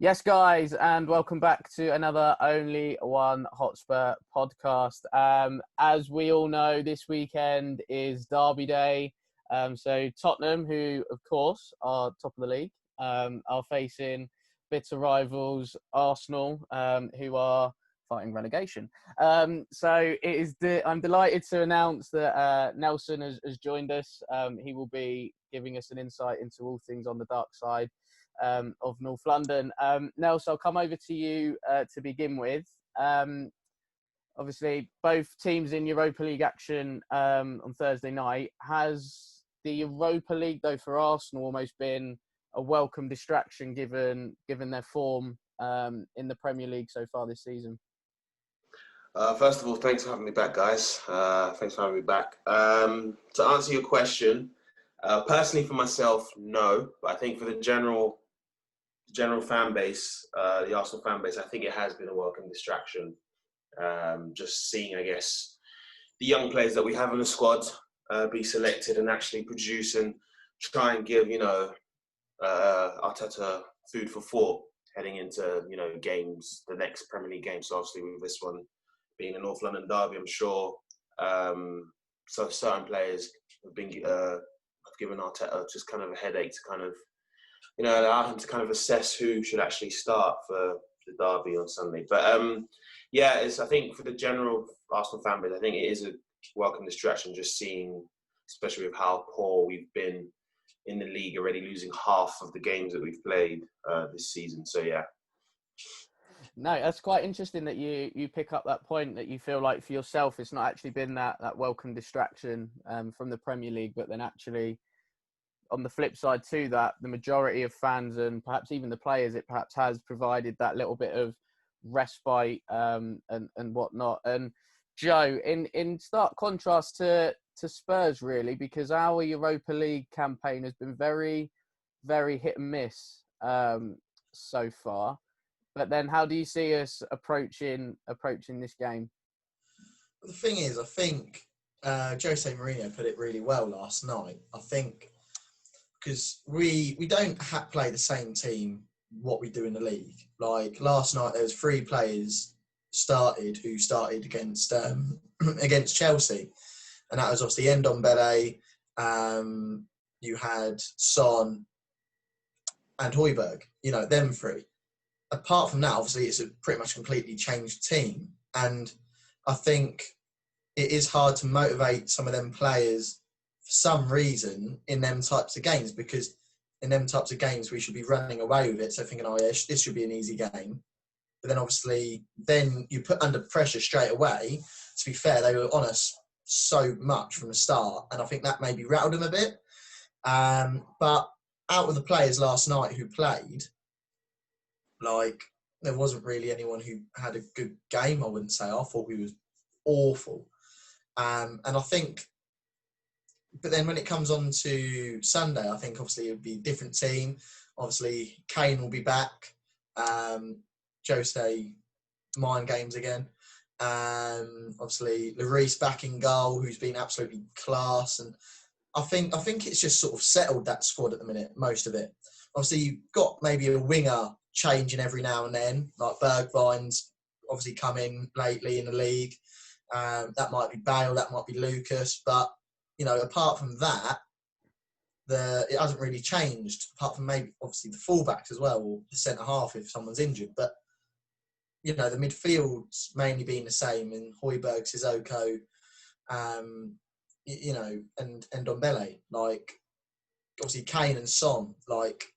Yes, guys, and welcome back to another Only One Hotspur podcast. As we all know, this weekend is Derby Day. So Tottenham, who, of course, are top of the league, are facing bitter rivals Arsenal, who are fighting relegation. I'm delighted to announce that Nelson has joined us. He will be giving us an insight into all things on the dark side of North London. Nelson, I'll come over to you to begin with. Obviously, both teams in Europa League action on Thursday night. Has the Europa League, though, for Arsenal almost been a welcome distraction given their form in the Premier League so far this season? First of all, thanks for having me back, guys. Thanks for having me back. To answer your question, personally for myself, no. But I think for the general fan base, the Arsenal fan base, I think it has been a welcome distraction. Just seeing, I guess, the young players that we have in the squad be selected and actually produce and try and give, Arteta food for thought heading into, games, the next Premier League games. So obviously with this one being a North London derby, I'm sure so certain players have been given Arteta just kind of a headache to kind of, allow him to kind of assess who should actually start for the derby on Sunday. But I think for the general Arsenal fan base, I think it is a welcome distraction just seeing, especially with how poor we've been in the league, already losing half of the games that we've played this season. So yeah. No, that's quite interesting that you pick up that point, that you feel like for yourself it's not actually been that welcome distraction from the Premier League, but then actually on the flip side to that, the majority of fans and perhaps even the players, it perhaps has provided that little bit of respite and whatnot. And Joe, in stark contrast to Spurs, really, because our Europa League campaign has been very, very hit and miss so far. But then how do you see us approaching this game? The thing is, I think Jose Mourinho put it really well last night. I think because we don't play the same team what we do in the league. Like last night, there was 3 players who started against against Chelsea, and that was obviously Ndombele. You had Son and Højbjerg. Them 3. Apart from that, obviously, it's a pretty much completely changed team. And I think it is hard to motivate some of them players for some reason in them types of games, because in them types of games, we should be running away with it. So thinking, this should be an easy game. But then obviously, then you put under pressure straight away. To be fair, they were on us so much from the start. And I think that maybe rattled them a bit. But out of the players last night who played, there wasn't really anyone who had a good game, I wouldn't say. I thought we was awful. And I think, but then when it comes on to Sunday, I think obviously it would be a different team. Obviously, Kane will be back. Jose, mind games again. Obviously, Lloris back in goal, who's been absolutely class. And I think it's just sort of settled that squad at the minute, most of it. Obviously, you've got maybe a winger changing every now and then, like Bergwijn's obviously come in lately in the league. That might be Bale, that might be Lucas, but apart from that, it hasn't really changed. Apart from maybe obviously the fullbacks as well, or the centre half if someone's injured. But the midfield's mainly been the same in Højbjerg, Sissoko, and Ndombele. Like obviously Kane and Son, like.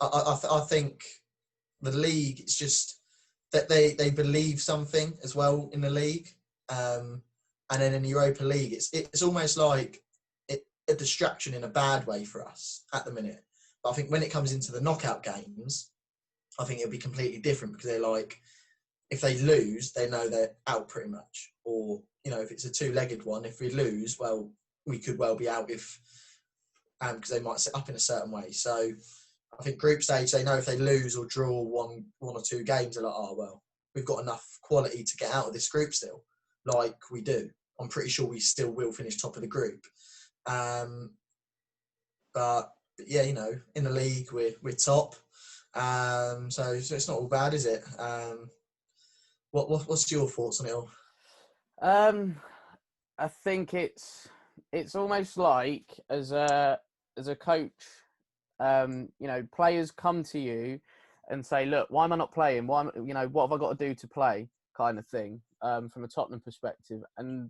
I think the league, it's just that they believe something as well in the league. And then in the Europa League, it's almost like a distraction in a bad way for us at the minute. But I think when it comes into the knockout games, I think it'll be completely different, because they're like, if they lose, they know they're out pretty much. Or, if it's a 2-legged one, if we lose, well, we could well be out because they might set up in a certain way. So I think group stage, they know if they lose or draw one or 2 games, they're like, we've got enough quality to get out of this group still, like we do. I'm pretty sure we still will finish top of the group. But yeah, in the league, we're top. So it's not all bad, is it? What's your thoughts on it all? I think it's almost like as a coach, players come to you and say, look, why am I not playing? What have I got to do to play? Kind of thing, from a Tottenham perspective. And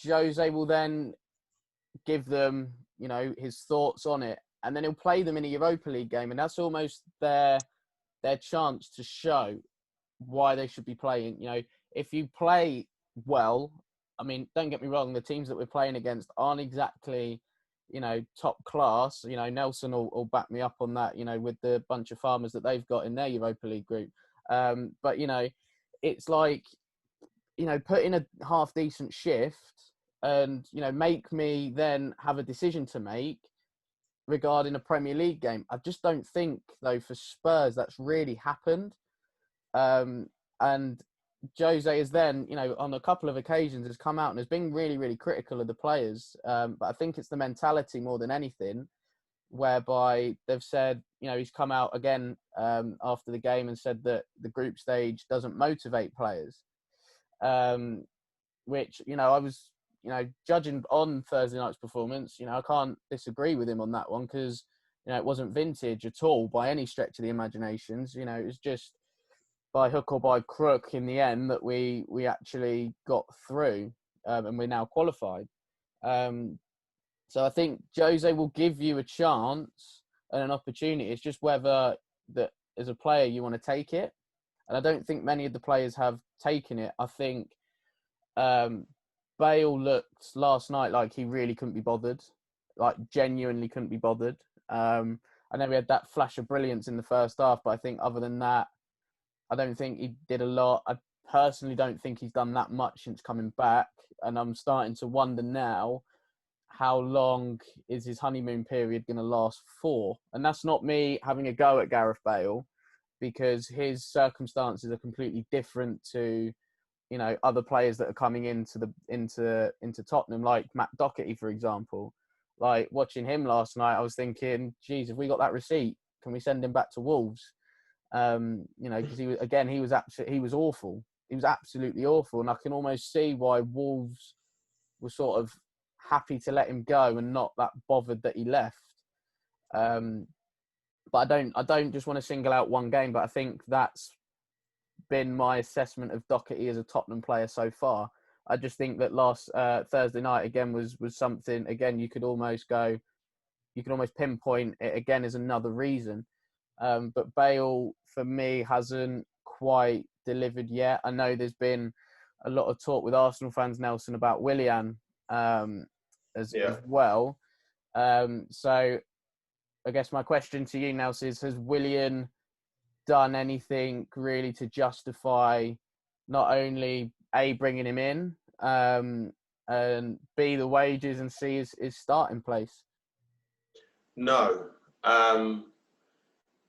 Jose will then give them, his thoughts on it. And then he'll play them in a Europa League game. And that's almost their chance to show why they should be playing. If you play well, I mean, don't get me wrong, the teams that we're playing against aren't exactly, top class. Nelson will back me up on that, with the bunch of farmers that they've got in their Europa League group. But, it's like, put in a half decent shift and, make me then have a decision to make regarding a Premier League game. I just don't think, though, for Spurs, that's really happened. And Jose has then, on a couple of occasions has come out and has been really, really critical of the players. But I think it's the mentality more than anything, whereby they've said, he's come out again after the game and said that the group stage doesn't motivate players. Which, I was, judging on Thursday night's performance, I can't disagree with him on that one because, it wasn't vintage at all by any stretch of the imaginations. It was just by hook or by crook in the end that we actually got through, and we're now qualified. So I think Jose will give you a chance and an opportunity. It's just whether that as a player you want to take it. And I don't think many of the players have taken it. I think Bale looked last night like he really couldn't be bothered, like genuinely couldn't be bothered. I know we had that flash of brilliance in the first half, but I think other than that, I don't think he did a lot. I personally don't think he's done that much since coming back. And I'm starting to wonder now, how long is his honeymoon period going to last for? And that's not me having a go at Gareth Bale, because his circumstances are completely different to, other players that are coming into Tottenham, like Matt Doherty, for example. Like watching him last night, I was thinking, geez, have we got that receipt? Can we send him back to Wolves? Because he was awful. He was absolutely awful, and I can almost see why Wolves were sort of happy to let him go and not that bothered that he left. But I don't just want to single out one game, but I think that's been my assessment of Doherty as a Tottenham player so far. I just think that last Thursday night again was something. Again, you could almost pinpoint it again as another reason. But Bale, for me, hasn't quite delivered yet. I know there's been a lot of talk with Arsenal fans, Nelson, about Willian as well. So I guess my question to you, Nelson, is has Willian done anything really to justify not only A, bringing him in, and B, the wages, and C, his starting place? No. And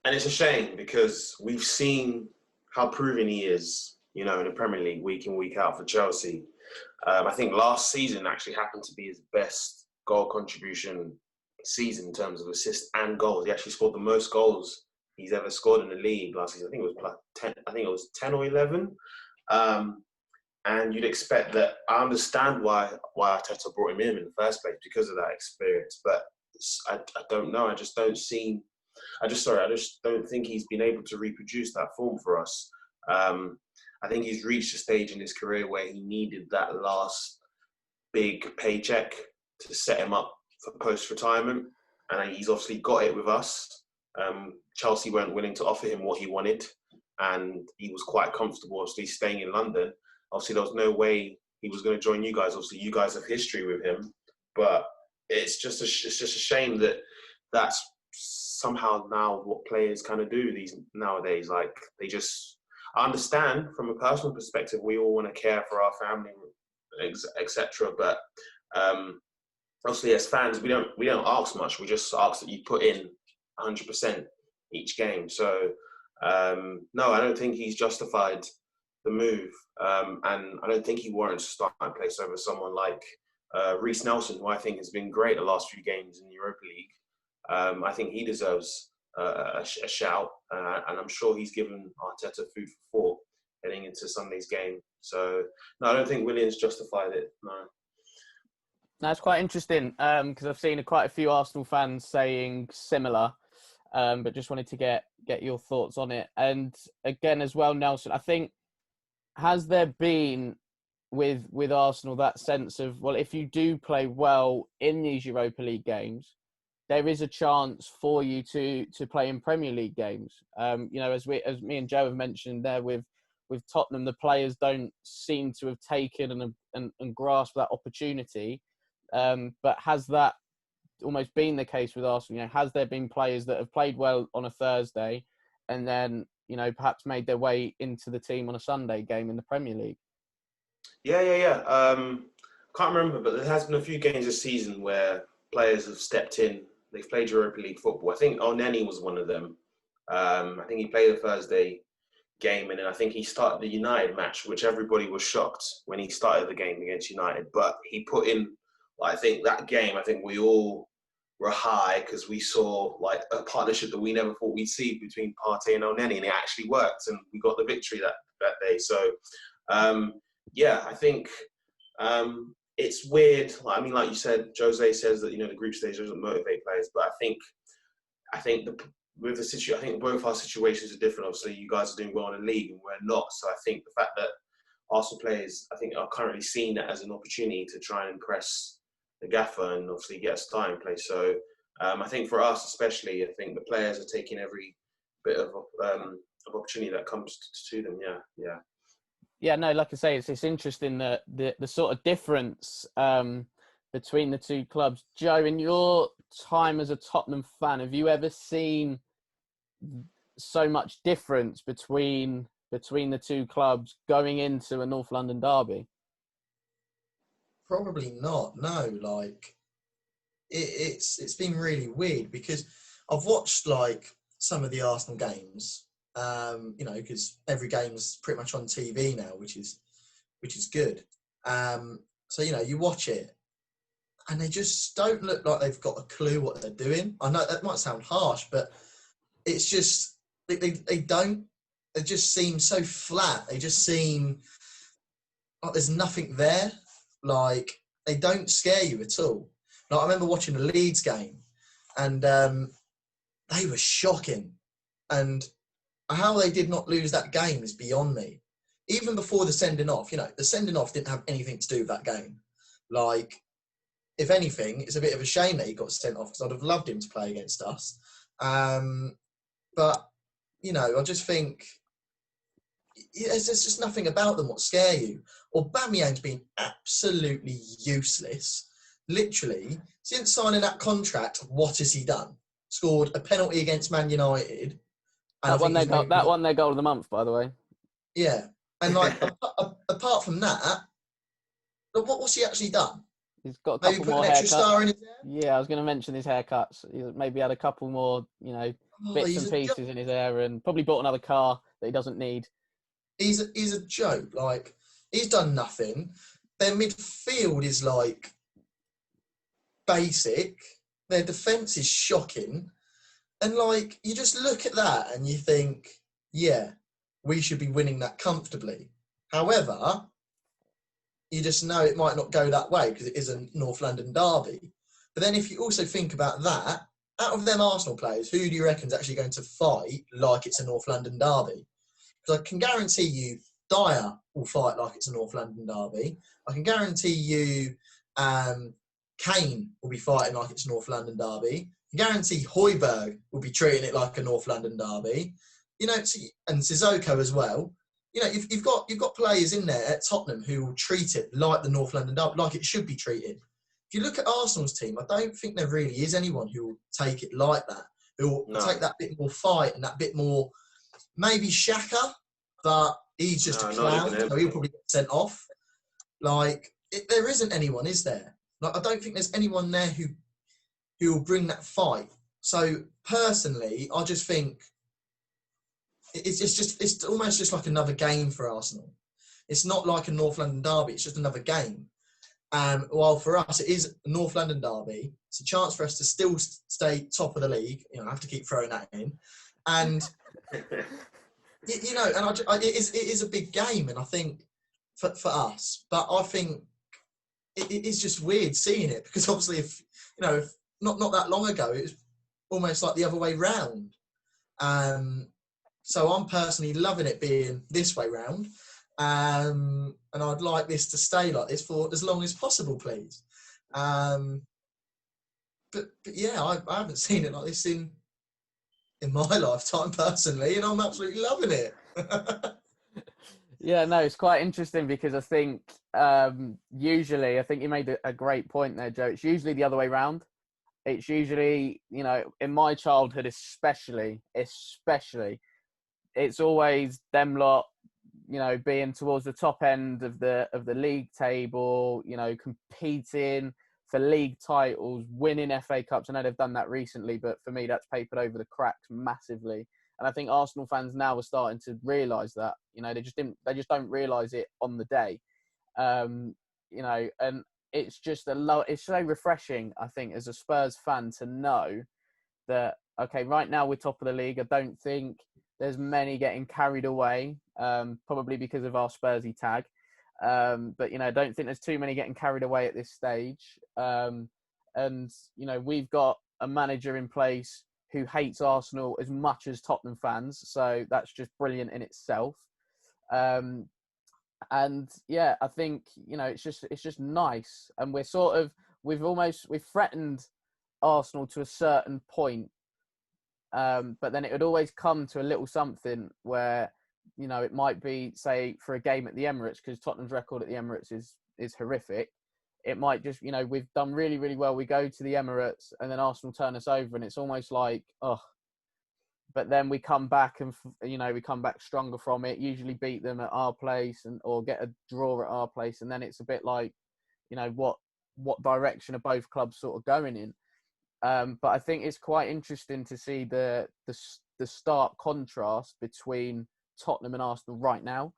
it's a shame because we've seen how proven he is, in the Premier League week in, week out for Chelsea. I think last season actually happened to be his best goal contribution season in terms of assists and goals. He actually scored the most goals he's ever scored in the league last season. I think it was like 10. I think it was 10 or 11. And you'd expect that. I understand why Arteta brought him in the first place because of that experience. But I don't know. I just don't think he's been able to reproduce that form for us. I think he's reached a stage in his career where he needed that last big paycheck to set him up for post-retirement. And he's obviously got it with us. Chelsea weren't willing to offer him what he wanted. And he was quite comfortable, obviously, staying in London. Obviously, there was no way he was going to join you guys. Obviously, you guys have history with him. But it's just a shame that that's somehow now what players kind of do these nowadays. Like, I understand from a personal perspective, we all want to care for our family, etc. But obviously, as fans, we don't ask much. We just ask that you put in 100% each game. So no, I don't think he's justified the move, and I don't think he warrants a starting place over someone like Reece Nelson, who I think has been great the last few games in the Europa League. I think he deserves a shout, and I'm sure he's given Arteta food for thought heading into Sunday's game. So no, I don't think Williams justified it. No. That's quite interesting because I've seen quite a few Arsenal fans saying similar, but just wanted to get your thoughts on it. And again, as well, Nelson, I think, has there been with Arsenal that sense of, well, if you do play well in these Europa League games, there is a chance for you to play in Premier League games. As me and Joe have mentioned there with Tottenham, the players don't seem to have taken and grasped that opportunity. But has that almost been the case with Arsenal? Has there been players that have played well on a Thursday and then, perhaps made their way into the team on a Sunday game in the Premier League? Yeah. Can't remember, but there has been a few games this season where players have stepped in. They've played Europa League football. I think Elneny was one of them. I think he played the Thursday game, and then I think he started the United match, which everybody was shocked when he started the game against United. But he put in, I think that game, I think we all were high because we saw like a partnership that we never thought we'd see between Partey and Elneny, and it actually worked, and we got the victory that day. So, I think it's weird. Like you said, Jose says that the group stage doesn't motivate players, but I think both our situations are different. Obviously, you guys are doing well in the league and we're not. So I think the fact that Arsenal players, I think, are currently seeing that as an opportunity to try and impress the gaffer and obviously get a starting place. So I think for us especially, I think the players are taking every bit of opportunity that comes to them. Yeah. Yeah, no, like I say, it's interesting that the sort of difference between the two clubs. Joe, in your time as a Tottenham fan, have you ever seen so much difference between the two clubs going into a North London derby? Probably not. No, it's been really weird because I've watched some of the Arsenal games. Because every game's pretty much on TV now, which is good. So you watch it, and they just don't look like they've got a clue what they're doing. I know that might sound harsh, but it's just they don't. They just seem so flat. They just seem like there's nothing there. Like they don't scare you at all. I remember watching the Leeds game, and they were shocking, and how they did not lose that game is beyond me. Even before the sending off, the sending off didn't have anything to do with that game. If anything, it's a bit of a shame that he got sent off because I'd have loved him to play against us. But I just think there's just nothing about them what scare you. Aubameyang's been absolutely useless. Literally, since signing that contract, what has he done? Scored a penalty against Man United. That won their goal of the month, by the way. Yeah. And apart from that, what's he actually done? He's got a couple maybe put more an extra haircuts. Star in his hair? Yeah, I was going to mention his haircuts. He's maybe had a couple more, bits and pieces in his hair, and probably bought another car that he doesn't need. He's a joke. He's done nothing. Their midfield is basic. Their defence is shocking. And you just look at that and you think, yeah, we should be winning that comfortably. However, you just know it might not go that way because it is a North London derby. But then if you also think about that, out of them Arsenal players, who do you reckon is actually going to fight like it's a North London derby? Because I can guarantee you Dyer will fight like it's a North London derby. I can guarantee you Kane will be fighting like it's a North London derby. I guarantee Højbjerg will be treating it like a North London derby. And Sissoko as well. You've got players in there at Tottenham who will treat it like the North London derby, like it should be treated. If you look at Arsenal's team, I don't think there really is anyone who will take it like that, who will take that bit more fight and that bit more. Maybe Xhaka, but he's just a clown, so he'll probably get sent off. There isn't anyone, is there? I don't think there's anyone there who will bring that fight. So personally, I just think it's almost just like another game for Arsenal. It's not like a North London derby. It's just another game. While for us, it is a North London derby. It's a chance for us to still stay top of the league. You know, I have to keep throwing that in. And, you know, and it is a big game. And I think for us, but I think it is just weird seeing it because obviously if not that long ago, it was almost like the other way round. So I'm personally loving it being this way round. And I'd like this to stay like this for as long as possible, please. But yeah, I haven't seen it like this in my lifetime personally, and I'm absolutely loving it. Yeah, no, it's quite interesting because I think usually, I think you made a great point there, Joe. It's usually the other way round. It's usually, you know, in my childhood especially, it's always them lot, you know, being towards the top end of the league table, you know, competing for league titles, winning FA Cups. I know they've done that recently, but for me, that's papered over the cracks massively. And I think Arsenal fans now are starting to realise that, you know, they just don't realise it on the day, you know, and it's just it's so refreshing, I think, as a Spurs fan to know that, okay, right now we're top of the league. I don't think there's many getting carried away, probably because of our Spursy tag. But, you know, I don't think there's too many getting carried away at this stage. And, you know, we've got a manager in place who hates Arsenal as much as Tottenham fans. So that's just brilliant in itself. And yeah, I think, you know, it's just nice. And we've threatened Arsenal to a certain point. But then it would always come to a little something where, you know, it might be, say, for a game at the Emirates, because Tottenham's record at the Emirates is horrific. It might just, you know, we've done really, really well. We go to the Emirates and then Arsenal turn us over and it's almost like, oh, but then we come back and, you know, we come back stronger from it, usually beat them at our place or get a draw at our place. And then it's a bit like, you know, what direction are both clubs sort of going in? But I think it's quite interesting to see the stark contrast between Tottenham and Arsenal right now,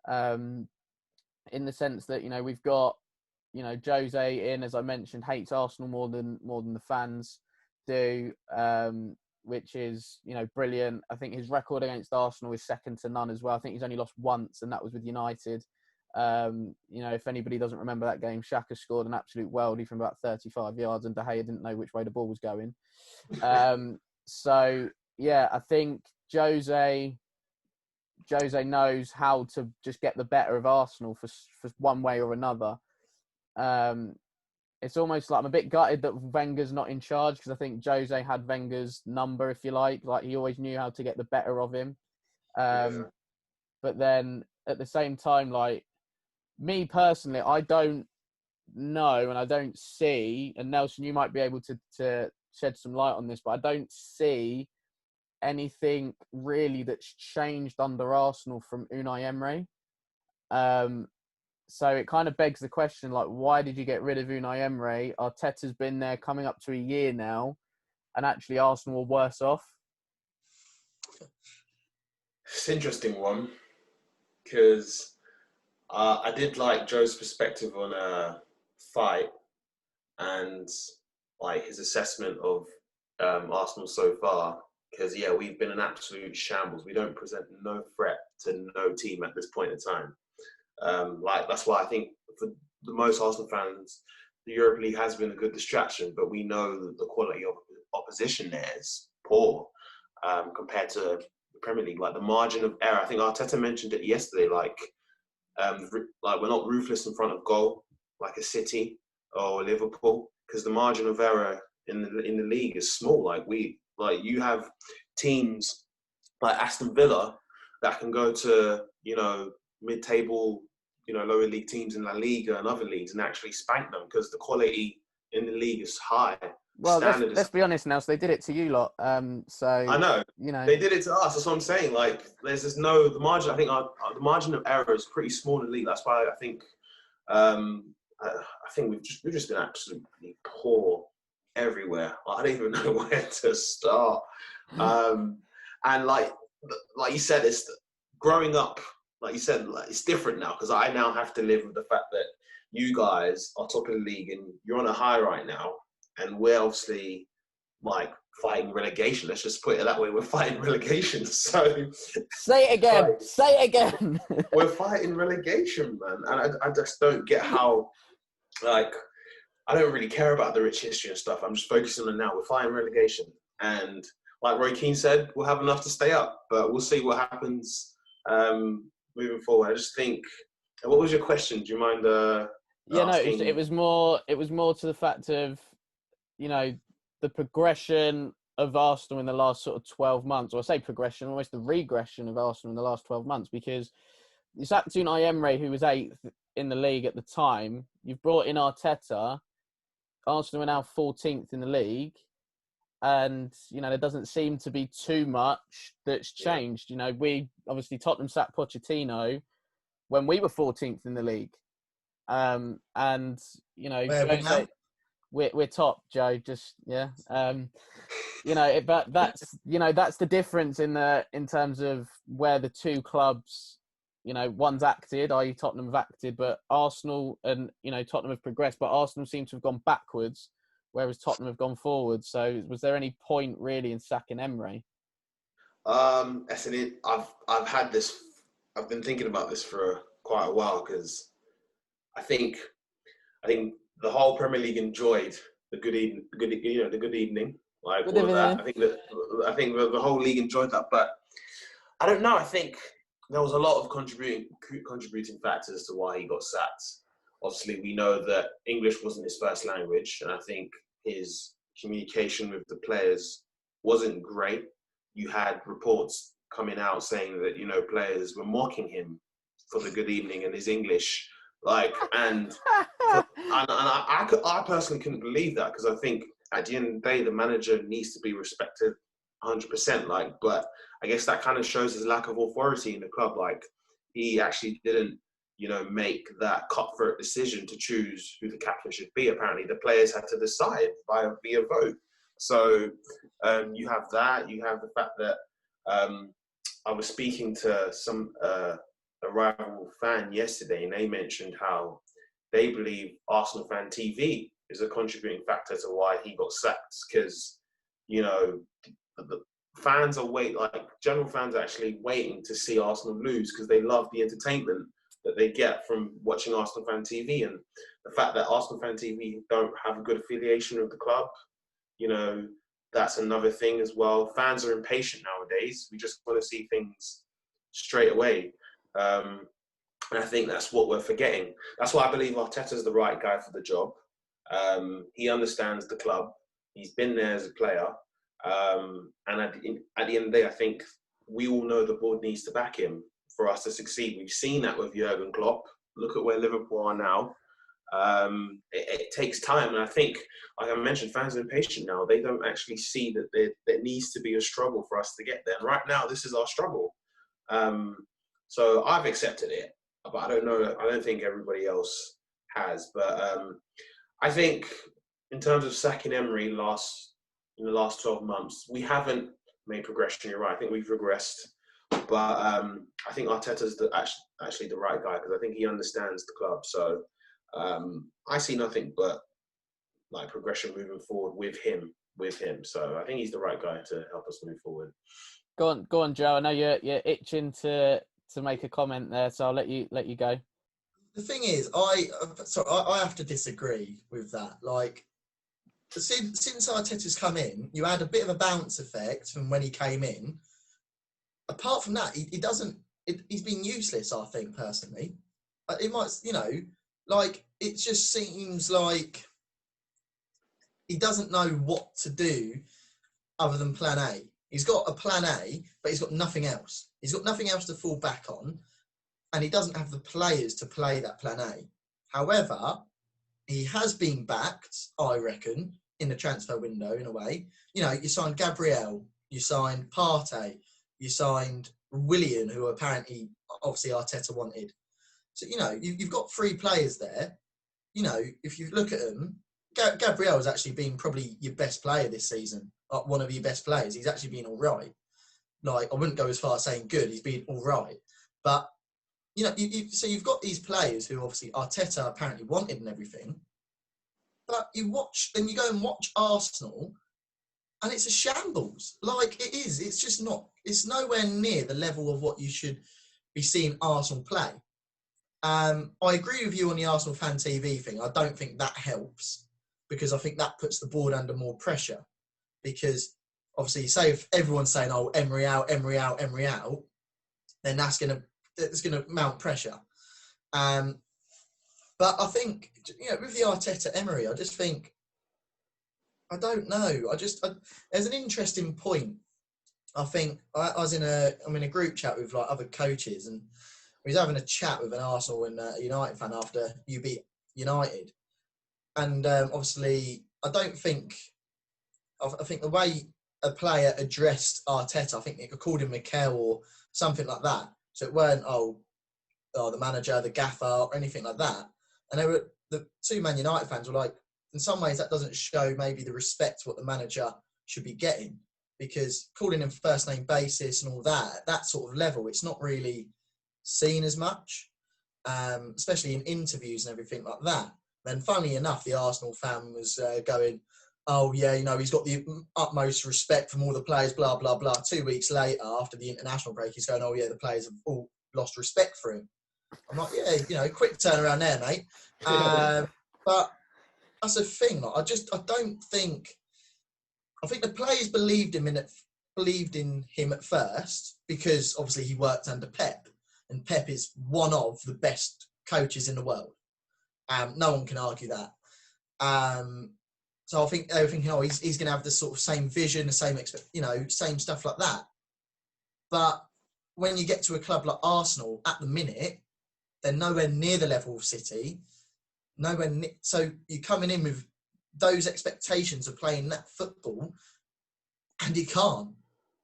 in the sense that, you know, we've got, you know, Jose in, as I mentioned, hates Arsenal more than the fans do, which is, you know, brilliant. I think his record against Arsenal is second to none as well. I think he's only lost once, and that was with United. You know, if anybody doesn't remember that game, Xhaka scored an absolute worldie from about 35 yards and De Gea didn't know which way the ball was going. So, yeah, I think Jose knows how to just get the better of Arsenal for one way or another. It's almost like I'm a bit gutted that Wenger's not in charge, because I think Jose had Wenger's number, if you like. Like, he always knew how to get the better of him. But then at the same time, like, me personally, I don't know and I don't see, and Nelson, you might be able to shed some light on this, but I don't see anything really that's changed under Arsenal from Unai Emery. So it kind of begs the question, like, why did you get rid of Unai Emery? Arteta's been there coming up to a year now, and actually Arsenal were worse off. It's an interesting one, because I did like Joe's perspective on a fight and like his assessment of Arsenal so far. Because yeah, we've been an absolute shambles. We don't present no threat to no team at this point in time. Like, that's why I think for the most Arsenal fans, the Europa League has been a good distraction. But we know that the quality of opposition there is poor compared to the Premier League. Like, the margin of error. I think Arteta mentioned it yesterday. Like we're not ruthless in front of goal like a City or Liverpool, because the margin of error in the league is small. Like you have teams like Aston Villa that can go to, you know, mid-table, you know, lower league teams in La Liga and other leagues and actually spank them, because the quality in the league is high. Well, let's be honest now. So they did it to you lot. So I know, you know, they did it to us. That's what I'm saying. Like, there's just the margin. I think the margin of error is pretty small in the league. That's why I think I think we've just been absolutely poor everywhere. I don't even know where to start. And like you said, it's growing up. Like you said, like, it's different now, because I now have to live with the fact that you guys are top of the league and you're on a high right now, and we're obviously like fighting relegation. Let's just put it that way. We're fighting relegation. So say it again. like, Say it again. we're fighting relegation, man. And I just don't get how, like, I don't really care about the rich history and stuff. I'm just focusing on now. We're fighting relegation. And like Roy Keane said, we'll have enough to stay up, but we'll see what happens moving forward. I just think, what was your question? Do you mind Yeah, no, asking? it was more to the fact of, you know, the progression of Arsenal in the last sort of 12 months, or I say progression, almost the regression of Arsenal in the last 12 months, because you sacked Unai Emery, who was 8th in the league at the time. You've brought in Arteta. Arsenal are now 14th in the league. And, you know, there doesn't seem to be too much that's changed. You know, Tottenham sacked Pochettino when we were 14th in the league. And, you know, we're top, Joe. Just, yeah. You know, but that's the difference in terms of where the two clubs, you know, one's acted, i.e. Tottenham have acted, but Arsenal and, you know, Tottenham have progressed, but Arsenal seem to have gone backwards, whereas Tottenham have gone forward. So was there any point really in sacking Emery? I've been thinking about this for quite a while, because I think the whole Premier League enjoyed the good evening, like Good all of that. evening. I think the whole league enjoyed that, but I don't know. I think there was a lot of contributing factors to why he got sacked. Obviously, we know that English wasn't his first language, and I think his communication with the players wasn't great. You had reports coming out saying that, you know, players were mocking him for the good evening and his English, and I personally couldn't believe that, because I think at the end of the day, the manager needs to be respected 100%. But I guess that kind of shows his lack of authority in the club. Like, he actually didn't, you know, make that cutthroat decision to choose who the captain should be. Apparently, the players had to decide via vote. So you have that. You have the fact that I was speaking to a rival fan yesterday, and they mentioned how they believe Arsenal Fan TV is a contributing factor to why he got sacked, because, you know, the fans are general fans are actually waiting to see Arsenal lose, because they love the entertainment that they get from watching Arsenal Fan TV. And the fact that Arsenal Fan TV don't have a good affiliation with the club, you know, that's another thing as well. Fans are impatient nowadays. We just want to see things straight away. And I think that's what we're forgetting. That's why I believe Arteta's the right guy for the job. He understands the club. He's been there as a player. And at the end of the day, I think we all know the board needs to back him for us to succeed. We've seen that with Jurgen Klopp. Look at where Liverpool are now. It takes time. And I think, like I mentioned, fans are impatient now. They don't actually see that there needs to be a struggle for us to get there. And right now, this is our struggle. So I've accepted it. But I don't know. I don't think everybody else has. But I think in terms of sacking Emery in the last 12 months, we haven't made progression. You're right. I think we've regressed. But I think Arteta's actually the right guy, because I think he understands the club. So I see nothing but like progression moving forward with him. So I think he's the right guy to help us move forward. Go on, Joe. I know you're itching to make a comment there, so I'll let you go. The thing is, I have to disagree with that. Like, since Arteta's come in, you had a bit of a bounce effect from when he came in. Apart from that, he doesn't. He's been useless, I think, personally. It might, you know, like, it just seems like he doesn't know what to do other than plan A. He's got a plan A, but he's got nothing else. He's got nothing else to fall back on, and he doesn't have the players to play that plan A. However, he has been backed, I reckon, in the transfer window in a way. You know, you signed Gabriel, you signed Partey, you signed Willian, who apparently, obviously, Arteta wanted. So, you know, you've got 3 players there. You know, if you look at them, Gabriel has actually been probably your best player this season, one of your best players. He's actually been all right. Like, I wouldn't go as far as saying good. He's been all right. But so you've got these players who obviously Arteta apparently wanted and everything, but you go and watch Arsenal, and it's a shambles. Like, it is. It's just not. It's nowhere near the level of what you should be seeing Arsenal play. I agree with you on the Arsenal fan TV thing. I don't think that helps, because I think that puts the board under more pressure. Because obviously, say if everyone's saying, "Oh, Emery out, Emery out, Emery out," then it's going to mount pressure. But I think, with the Arteta Emery, I just think, I don't know. There's an interesting point. I think I'm in a group chat with like other coaches, and we was having a chat with an Arsenal and United fan after you beat United, and obviously I think the way a player addressed Arteta, I think they called him Mikel or something like that. So it weren't the manager, the gaffer, or anything like that. And the two Man United fans were like, in some ways that doesn't show maybe the respect what the manager should be getting, because calling him first name basis and all that sort of level, it's not really seen as much, especially in interviews and everything like that. Then funnily enough, the Arsenal fan was going, "Oh yeah, he's got the utmost respect from all the players, blah blah blah." 2 weeks later, after the international break, he's going, "Oh yeah, the players have all lost respect for him." I'm like, yeah, quick turnaround there, mate. But that's a thing. Like, I think the players believed in him at first, because obviously he worked under Pep, and Pep is one of the best coaches in the world. No one can argue that. So I think they were thinking, he's going to have the sort of same vision, the same same stuff like that. But when you get to a club like Arsenal at the minute, they're nowhere near the level of City. So you're coming in with those expectations of playing that football, and you can't.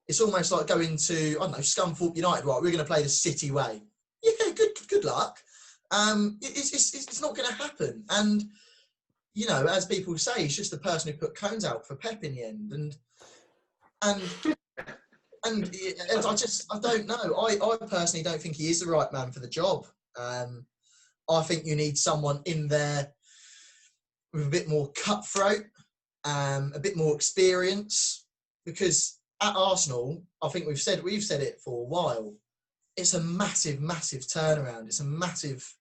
It's almost like going to, I don't know, Scunthorpe United. Right, we're going to play the City way. Yeah, good luck. It's not going to happen. And as people say, he's just the person who put cones out for Pep in the end. And I don't know. I personally don't think he is the right man for the job. I think you need someone in there with a bit more cutthroat, a bit more experience, because at Arsenal, I think we've said it for a while, it's a massive, massive turnaround. It's a massive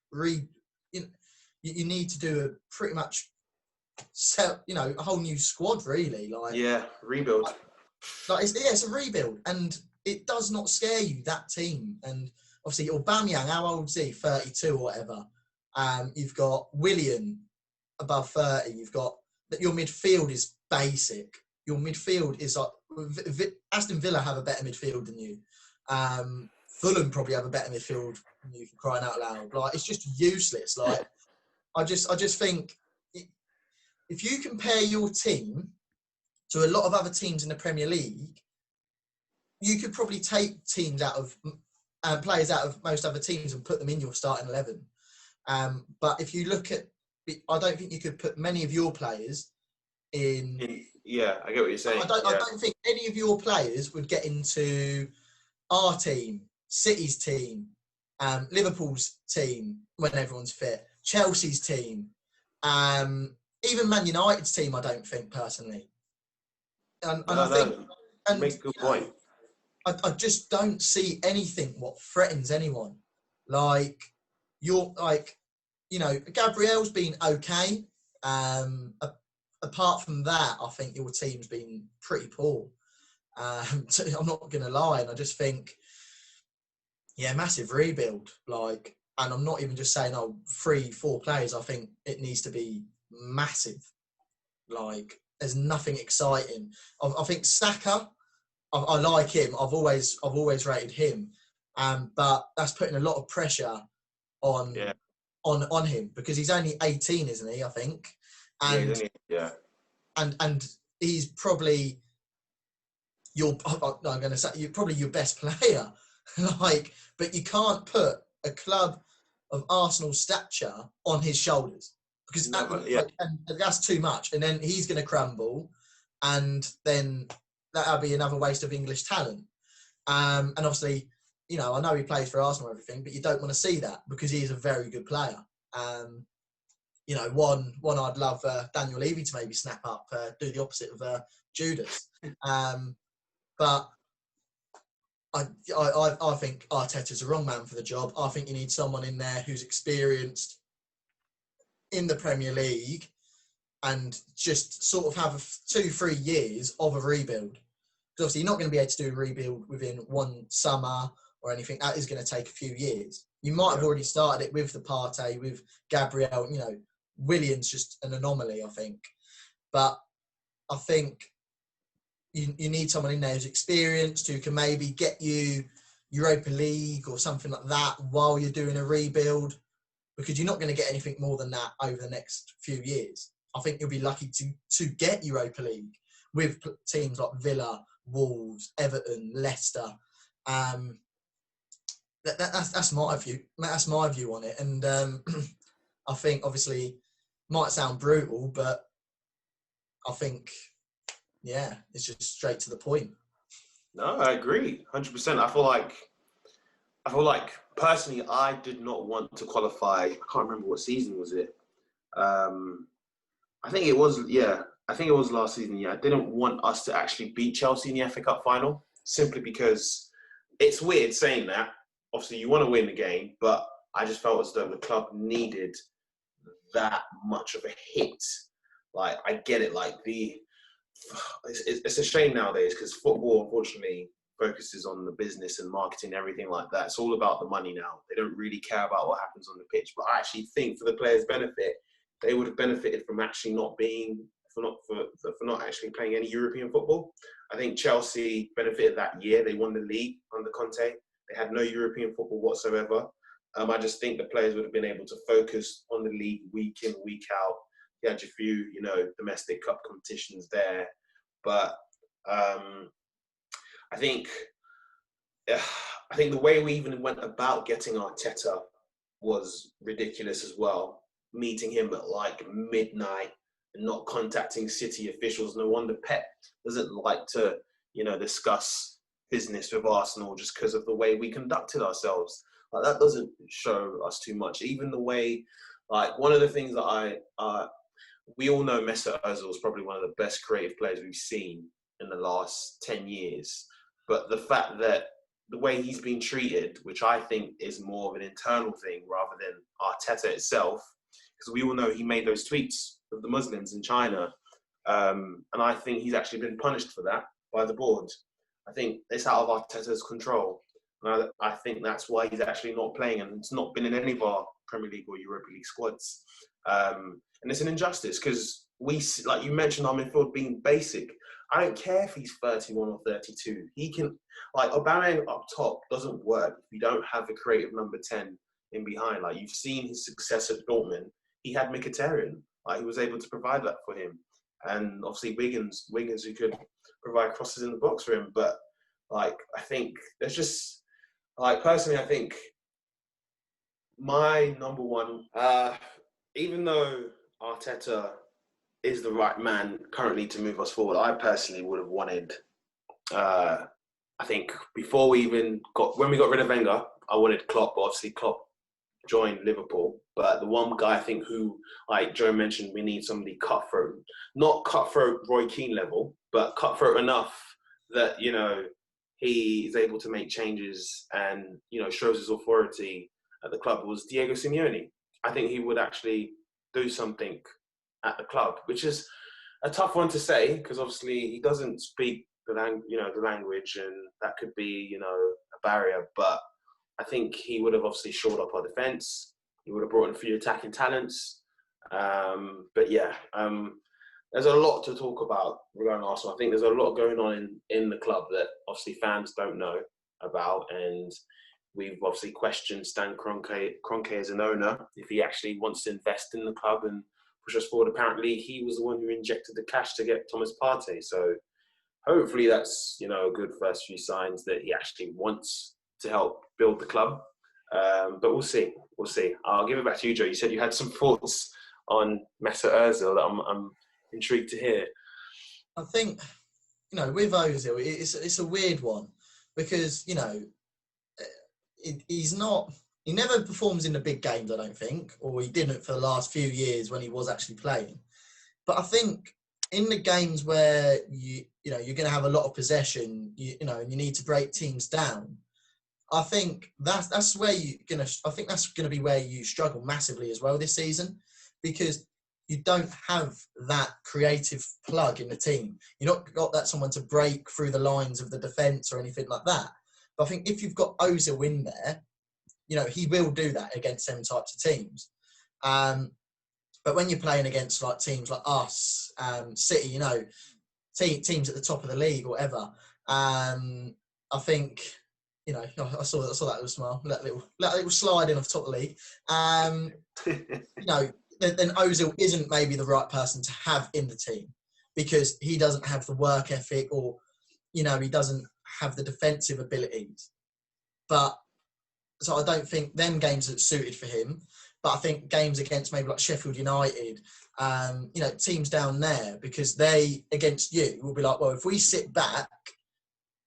you need to do a pretty much a whole new squad, really. Rebuild. It's a rebuild, and it does not scare you, that team. And obviously, Aubameyang, how old is he? 32 or whatever. You've got Willian above 30. You've got that. Your midfield is basic. Your midfield is like Aston Villa have a better midfield than you. Fulham probably have a better midfield than you, for crying out loud. Like, it's just useless. Like, I just think if you compare your team to a lot of other teams in the Premier League, you could probably take teams out of players out of most other teams and put them in your starting 11. But if you look at, I don't think you could put many of your players in. Yeah, I get what you're saying. I don't think any of your players would get into our team, City's team, Liverpool's team when everyone's fit, Chelsea's team, even Man United's team. I don't think personally. I think make a good point. I just don't see anything what threatens anyone. Gabriel's been okay. Apart from that, I think your team's been pretty poor. I'm not going to lie, and I just think, massive rebuild. And I'm not even just saying 3-4 players. I think it needs to be massive. There's nothing exciting. I think Saka, I like him. I've always rated him, but that's putting a lot of pressure on him, because he's only 18, isn't he? I think, and he's probably you're probably your best player. But you can't put a club of Arsenal stature on his shoulders, because and that's too much. And then he's going to crumble, and then that'll be another waste of English talent. And obviously, you know, I know he plays for Arsenal and everything, but you don't want to see that because he is a very good player. You know, one I'd love Daniel Levy to maybe snap up, do the opposite of Judas. But I think Arteta's the wrong man for the job. I think you need someone in there who's experienced in the Premier League and just sort of have 2-3 years of a rebuild. Because obviously you're not going to be able to do a rebuild within one summer or anything. That is going to take a few years. You might have already started it with the Partey, with Gabriel. You know, William's just an anomaly, I think. But I think you need someone in there who's experienced, who can maybe get you Europa League or something like that while you're doing a rebuild, because you're not going to get anything more than that over the next few years. I think you'll be lucky to get Europa League with teams like Villa, Wolves, Everton, Leicester. That's my view. That's my view on it. And I think, obviously, might sound brutal, but I think, yeah, it's just straight to the point. No, I agree, 100%. I feel like personally, I did not want to qualify. I can't remember what season was it. I think it was last season. Yeah, I didn't want us to actually beat Chelsea in the FA Cup final, simply because it's weird saying that. Obviously, you want to win the game, but I just felt as though the club needed that much of a hit. Like, I get it. Like, it's a shame nowadays because football, unfortunately, focuses on the business and marketing and everything like that. It's all about the money now. They don't really care about what happens on the pitch. But I actually think, for the players' benefit, they would have benefited from actually not actually playing any European football. I think Chelsea benefited that year. They won the league under Conte. They had no European football whatsoever. I just think the players would have been able to focus on the league week in, week out. You had your few, domestic cup competitions there. But I think the way we even went about getting Arteta was ridiculous as well. Meeting him at like midnight and not contacting City officials. No wonder Pep doesn't like to, discuss business with Arsenal just because of the way we conducted ourselves. Like, that doesn't show us too much. Even the way, like, one of the things that we all know Mesut Ozil is probably one of the best creative players we've seen in the last 10 years. But the fact that the way he's been treated, which I think is more of an internal thing rather than Arteta itself, because we all know he made those tweets with the Muslims in China. And I think he's actually been punished for that by the board. I think it's out of Arteta's control. And I think that's why he's actually not playing, and it's not been in any of our Premier League or Europa League squads. And it's an injustice because like you mentioned, our midfield being basic. I don't care if he's 31 or 32. He can, like, Aubameyang up top doesn't work if you don't have a creative number 10 in behind. Like, you've seen his success at Dortmund. He had Mkhitaryan. Like, he was able to provide that for him. And obviously wingers who could provide crosses in the box for him. But, like, I think there's just, like, personally, I think my number one, even though Arteta is the right man currently to move us forward, I personally would have wanted, I think before when we got rid of Wenger, I wanted Klopp, but obviously Klopp joined Liverpool. But the one guy I think who, like Joe mentioned, we need somebody cutthroat, not cutthroat Roy Keane level, but cutthroat enough that, he is able to make changes and, shows his authority at the club, was Diego Simeone. I think he would actually do something at the club, which is a tough one to say because obviously he doesn't speak the language, and that could be, a barrier. But I think he would have obviously shored up our defence. He would have brought in a few attacking talents. But yeah, there's a lot to talk about regarding Arsenal. I think there's a lot going on in the club that obviously fans don't know about, and we've obviously questioned Stan Kroenke as an owner, if he actually wants to invest in the club and push us forward. Apparently, he was the one who injected the cash to get Thomas Partey. So hopefully that's, a good first few signs that he actually wants to help build the club. But we'll see. I'll give it back to you, Joe. You said you had some thoughts on Mesut Ozil that I'm intrigued to hear. I think, with Ozil, it's a weird one because, he's not. He never performs in the big games, I don't think, or he didn't for the last few years when he was actually playing. But I think in the games where you're going to have a lot of possession, and you need to break teams down, I think that's where I think that's going to be where you struggle massively as well this season, because you don't have that creative plug in the team. You've not got that someone to break through the lines of the defence or anything like that. But I think if you've got Ozil in there, he will do that against them types of teams. But when you're playing against like teams like us, City, teams at the top of the league or whatever, I think, I saw that little smile, that little slide in off the top of the league. Then Ozil isn't maybe the right person to have in the team because he doesn't have the work ethic or, he doesn't have the defensive abilities. But so I don't think them games are suited for him. But I think games against maybe like Sheffield United, teams down there, because they, against you, will be like, well, if we sit back,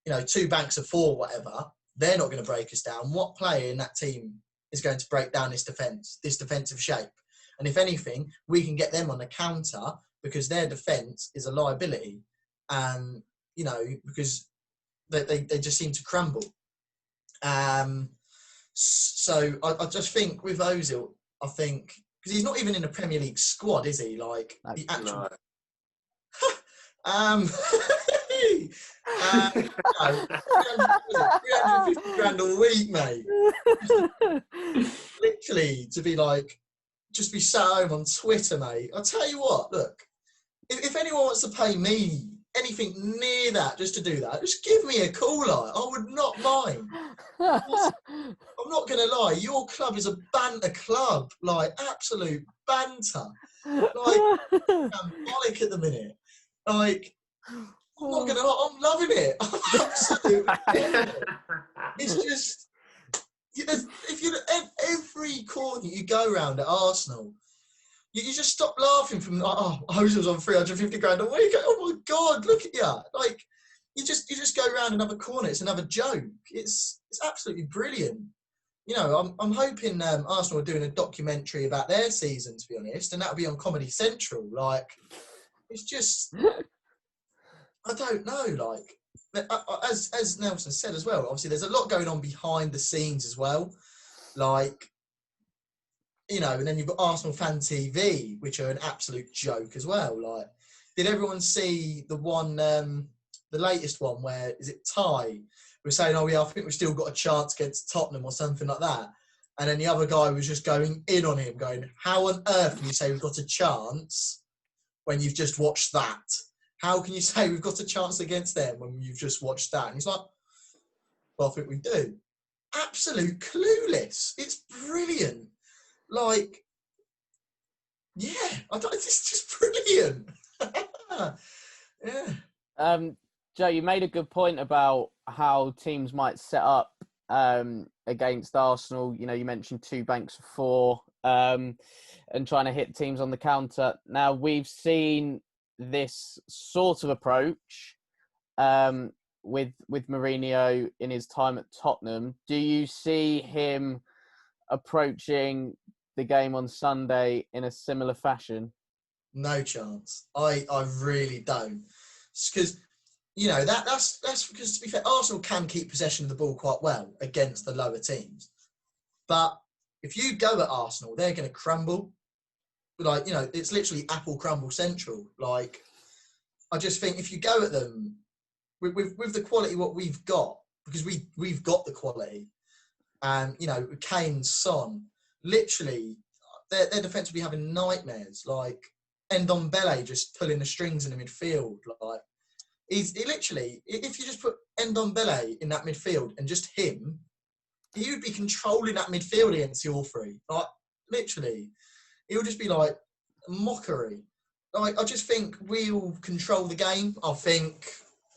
2 banks of 4, whatever, they're not going to break us down. What player in that team is going to break down this defensive shape? And if anything, we can get them on the counter because their defence is a liability. Because they just seem to crumble. So I just think with Ozil, I think, because he's not even in the Premier League squad, is he? Like, the actual... No. 350 grand a week, mate. Literally, to be like, just be sat home on Twitter, mate. I'll tell you what, look, if anyone wants to pay me anything near that just to do that, just give me a call. I would not mind. I'm not going to lie, your club is a banter club, like absolute banter. Like, I'm bollock at the minute. Like, I'm not going to lie, I'm loving it. I'm absolutely loving it. It's just, if you every corner you go around at Arsenal, you just stop laughing from like, Ozil's on 350 grand a week. Oh my God, look at you! Like, you just go around another corner. It's another joke. It's absolutely brilliant. I'm hoping Arsenal are doing a documentary about their season, to be honest, and that'll be on Comedy Central. Like, it's just, I don't know. Like, as Nelson said as well, obviously there's a lot going on behind the scenes as well. Like, and then you've got Arsenal Fan TV, which are an absolute joke as well. Like, did everyone see the one, the latest one where, is it Ty? We're saying, oh yeah, I think we've still got a chance against Tottenham or something like that. And then the other guy was just going in on him, going, how on earth can you say we've got a chance when you've just watched that? How can you say we've got a chance against them when you've just watched that? And he's like, well, I think we do. Absolute clueless. It's brilliant. Like, yeah, it's just brilliant. Yeah. Joe, you made a good point about how teams might set up against Arsenal. You mentioned 2 banks of 4 and trying to hit teams on the counter. Now, we've seen this sort of approach with Mourinho in his time at Tottenham. Do you see him approaching the game on Sunday in a similar fashion? No chance. I really don't. Because, that's because, to be fair, Arsenal can keep possession of the ball quite well against the lower teams. But if you go at Arsenal, they're going to crumble. Like, it's literally apple crumble central. Like, I just think if you go at them with the quality what we've got, because we've got the quality, and, Kane, Son, literally, their defence will be having nightmares. Like, Ndombele just pulling the strings in the midfield. Like, he literally, if you just put Ndombele in that midfield and just him, he would be controlling that midfield against your 3. Like, literally, it would just be like a mockery. Like, I just think we'll control the game. I think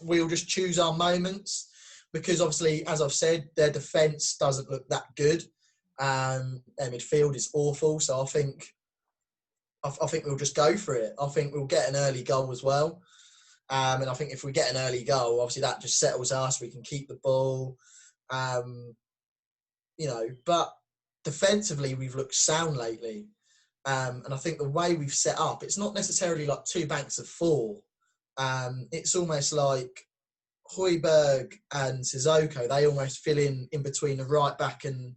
we'll just choose our moments because, obviously, as I've said, their defence doesn't look that good. Their midfield is awful. So I think we'll just go for it. I think we'll get an early goal as well. And I think if we get an early goal, obviously that just settles us. We can keep the ball. but defensively we've looked sound lately. And I think the way we've set up, it's not necessarily like two banks of four. It's almost like Højbjerg and Sissoko, they almost fill in between the right back and...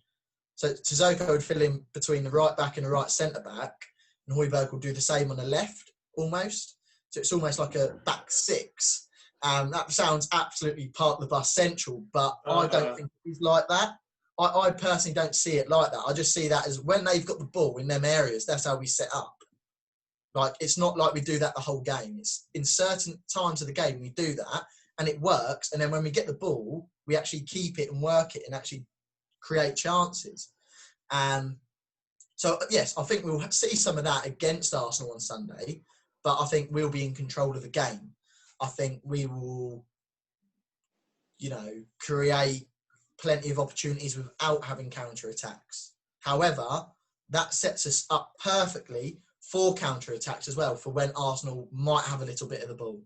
So Sissoko would fill in between the right back and the right centre-back, and Højbjerg will do the same on the left, almost. So it's almost like a back six. That sounds absolutely part of the bus central, but I don't think it's like that. I personally don't see it like that. I just see that as when they've got the ball in them areas, that's how we set up. Like, it's not like we do that the whole game. It's in certain times of the game we do that, and it works. And then when we get the ball, we actually keep it and work it and actually create chances. So, yes, I think we'll see some of that against Arsenal on Sunday, but I think we'll be in control of the game. I think we will, create plenty of opportunities without having counter-attacks. However, that sets us up perfectly for counter-attacks as well, for when Arsenal might have a little bit of the ball.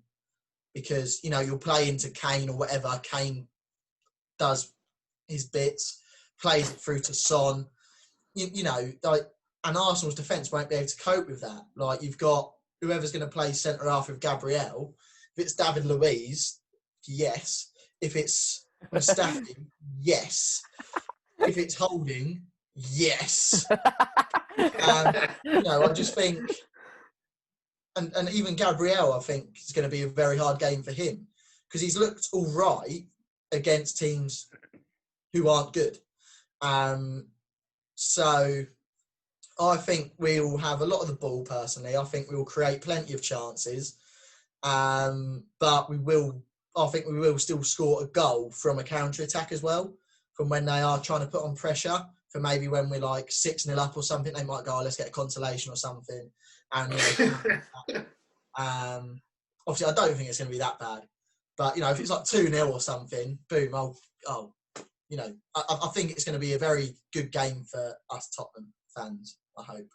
Because, you'll play into Kane or whatever. Kane does his bits, plays it through to Son. And Arsenal's defence won't be able to cope with that. Like, you've got whoever's going to play centre-half with Gabriel. If it's David Luiz, yes. If it's Mustafi, yes. If it's Holding, yes. I just think, and even Gabriel, I think, is going to be a very hard game for him because he's looked all right against teams who aren't good. So I think we'll have a lot of the ball, personally. I think we will create plenty of chances. But I think we will still score a goal from a counter-attack as well, from when they are trying to put on pressure. For maybe when we're like 6-0 up or something, they might go, let's get a consolation or something. And obviously, I don't think it's going to be that bad. But, if it's like 2-0 or something, boom, I think it's going to be a very good game for us Tottenham fans, I hope.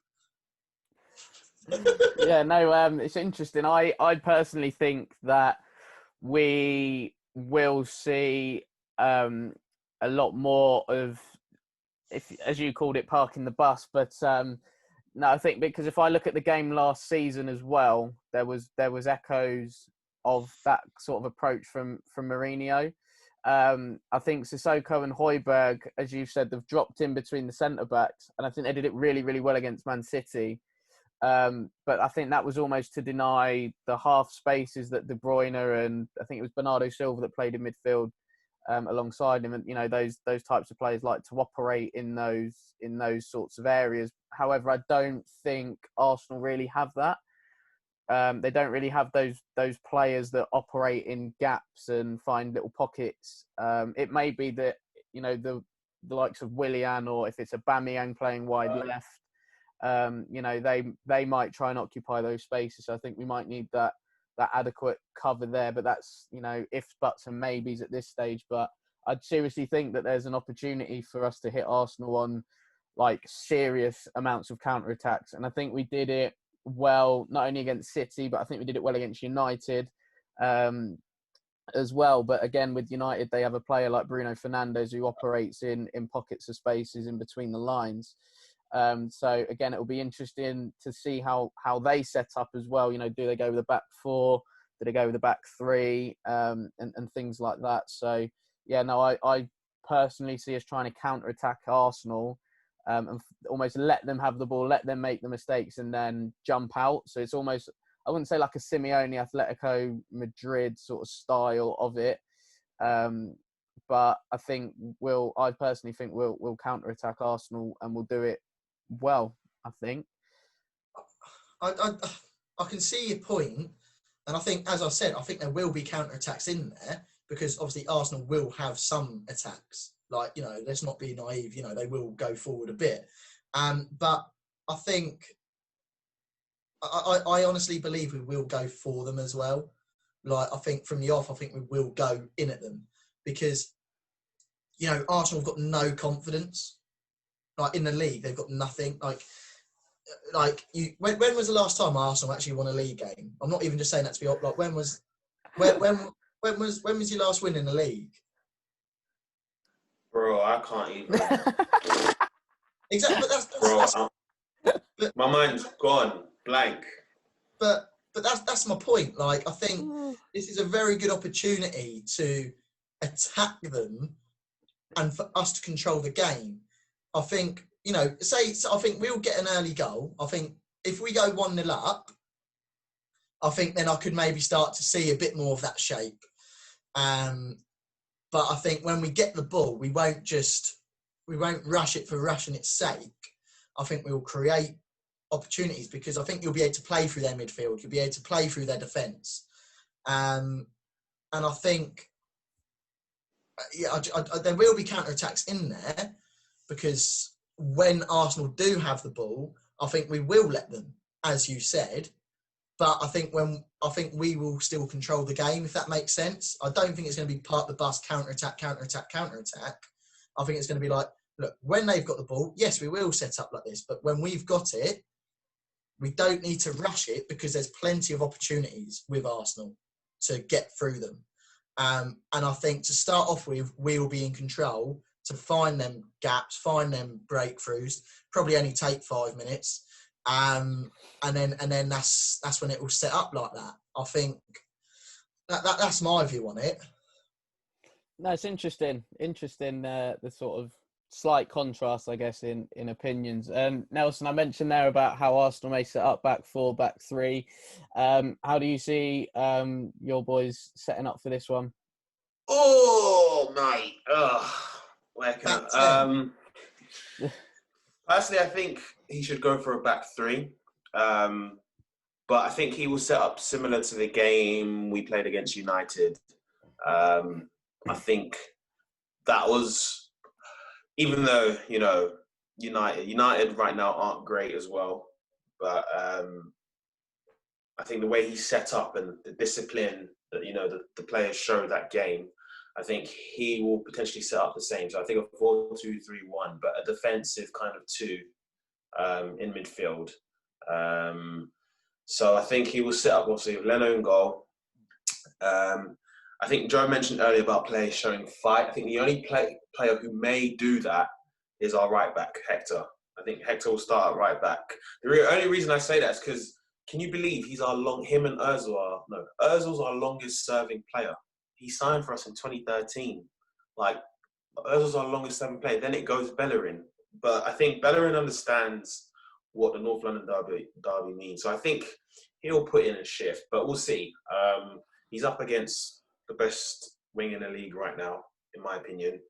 Yeah, no, it's interesting. I personally think that we will see a lot more of, as you called it, parking the bus. But no, I think because if I look at the game last season as well, there was echoes of that sort of approach from Mourinho. I think Sissoko and Højbjerg, as you've said, they've dropped in between the centre-backs, and I think they did it really, really well against Man City. But I think that was almost to deny the half spaces that De Bruyne and I think it was Bernardo Silva that played in midfield alongside him. And, those types of players like to operate in those sorts of areas. However, I don't think Arsenal really have that. They don't really have those players that operate in gaps and find little pockets. It may be that, the likes of Willian, or if it's a Aubameyang playing wide left, they might try and occupy those spaces. So I think we might need that adequate cover there. But that's, ifs, buts and maybes at this stage. But I'd seriously think that there's an opportunity for us to hit Arsenal on like serious amounts of counter-attacks. And I think we did it well, not only against City, but I think we did it well against United as well. But again, with United, they have a player like Bruno Fernandes who operates in pockets of spaces in between the lines. So again, it will be interesting to see how they set up as well. Do they go with a back four? Do they go with a back three? And things like that. So yeah, no, I personally see us trying to counter-attack Arsenal and almost let them have the ball, let them make the mistakes and then jump out. So it's almost, I wouldn't say like a Simeone Atletico Madrid sort of style of it. But I personally think we'll counter-attack Arsenal and we'll do it well, I think. I can see your point, and I think, as I said, I think there will be counter-attacks in there because obviously Arsenal will have some attacks. Like, let's not be naive. They will go forward a bit, but I think I honestly believe we will go for them as well. Like, I think from the off, I think we will go in at them because Arsenal have got no confidence. Like, in the league, they've got nothing. When was the last time Arsenal actually won a league game? I'm not even just saying that to be like, when was your last win in the league? Bro, I can't even. Exactly, but Bro, but, my mind's gone blank. but that's my point. Like, I think this is a very good opportunity to attack them and for us to control the game. I think, I think we'll get an early goal. I think if we go 1-0 up, I think then I could maybe start to see a bit more of that shape. But I think when we get the ball, we won't rush it for rushing its sake. I think we will create opportunities because I think you'll be able to play through their midfield. You'll be able to play through their defence. And I think, there will be counter-attacks in there because when Arsenal do have the ball, I think we will let them, as you said. But I think we will still control the game, if that makes sense. I don't think it's going to be part of the bus, counter-attack. I think it's going to be like, look, when they've got the ball, yes, we will set up like this. But when we've got it, we don't need to rush it because there's plenty of opportunities with Arsenal to get through them. And I think to start off with, we will be in control to find them gaps, find them breakthroughs. Probably only take 5 minutes. And then that's when it will set up like that. I think that's my view on it. No, it's interesting. The sort of slight contrast, I guess, in opinions. Nelson, I mentioned there about how Arsenal may set up back 4, back 3. How do you see your boys setting up for this one? Oh, mate. Where can I? Personally, I think he should go for a back 3. But I think he will set up similar to the game we played against United. I think that was, even though, United right now aren't great as well, but I think the way he set up and the discipline that, the players showed that game, I think he will potentially set up the same. So I think a 4-2-3-1, but a defensive kind of 2 in midfield. So I think he will set up, obviously, with Leno in goal. I think Joe mentioned earlier about players showing fight. I think the only player who may do that is our right back, Hector. I think Hector will start at right back. The only reason I say that is because, can you believe him and Ozil's our longest serving player. He signed for us in 2013. Like, Ozil's our longest serving player. Then it goes Bellerin. But I think Bellerin understands what the North London derby means. So I think he'll put in a shift, but we'll see. He's up against the best wing in the league right now, in my opinion.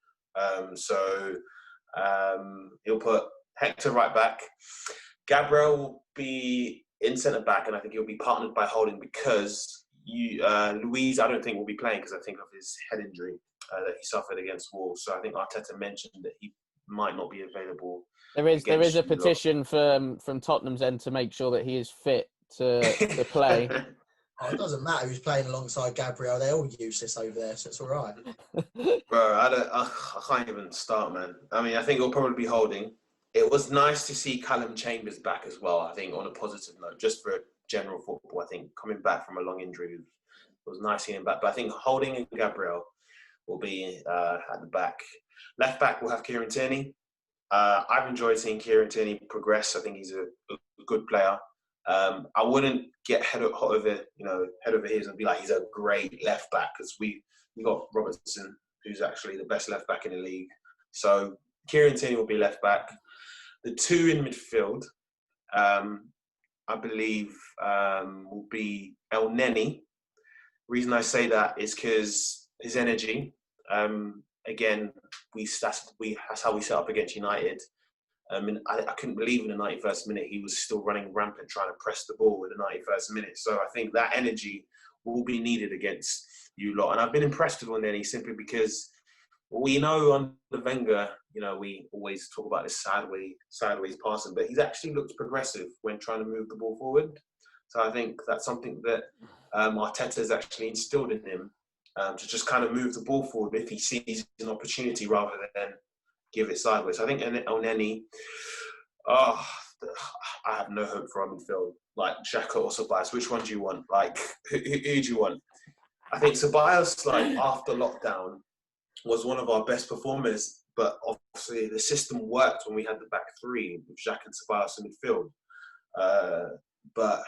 So he'll put Hector right back. Gabriel will be in centre back, and I think he'll be partnered by Holding because Luiz, I don't think, will be playing because I think of his head injury that he suffered against Wolves. So I think Arteta mentioned that he might not be available. There is a petition from Tottenham's end to make sure that he is fit to play. It doesn't matter who's playing alongside Gabriel; they're all useless over there, so it's all right. Bro, I can't even start, man. I mean, I think it'll probably be Holding. It was nice to see Callum Chambers back as well. I think on a positive note, just for general football, I think coming back from a long injury, it was nice seeing him back. But I think Holding and Gabriel will be at the back. Left back, we'll have Kieran Tierney. I've enjoyed seeing Kieran Tierney progress. I think he's a good player. I wouldn't get head over his and be like he's a great left back because we got Robertson, who's actually the best left back in the league. So Kieran Tierney will be left back. The 2 in midfield, I believe, will be El Neni. Reason I say that is because his energy. Again, that's how we set up against United. And I couldn't believe in the 91st minute he was still running rampant trying to press the ball in the 91st minute. So I think that energy will be needed against you lot. And I've been impressed with Neni simply because we know under Wenger, we always talk about this sideways passing, but he's actually looked progressive when trying to move the ball forward. So I think that's something that Arteta has actually instilled in him. To just kind of move the ball forward if he sees an opportunity rather than give it sideways. I think El Neni, I have no hope for our midfield. Like Xhaka or Ceballos, which one do you want? Like, who do you want? I think Ceballos, after lockdown, was one of our best performers but obviously the system worked when we had the back three with Xhaka and Ceballos in midfield. But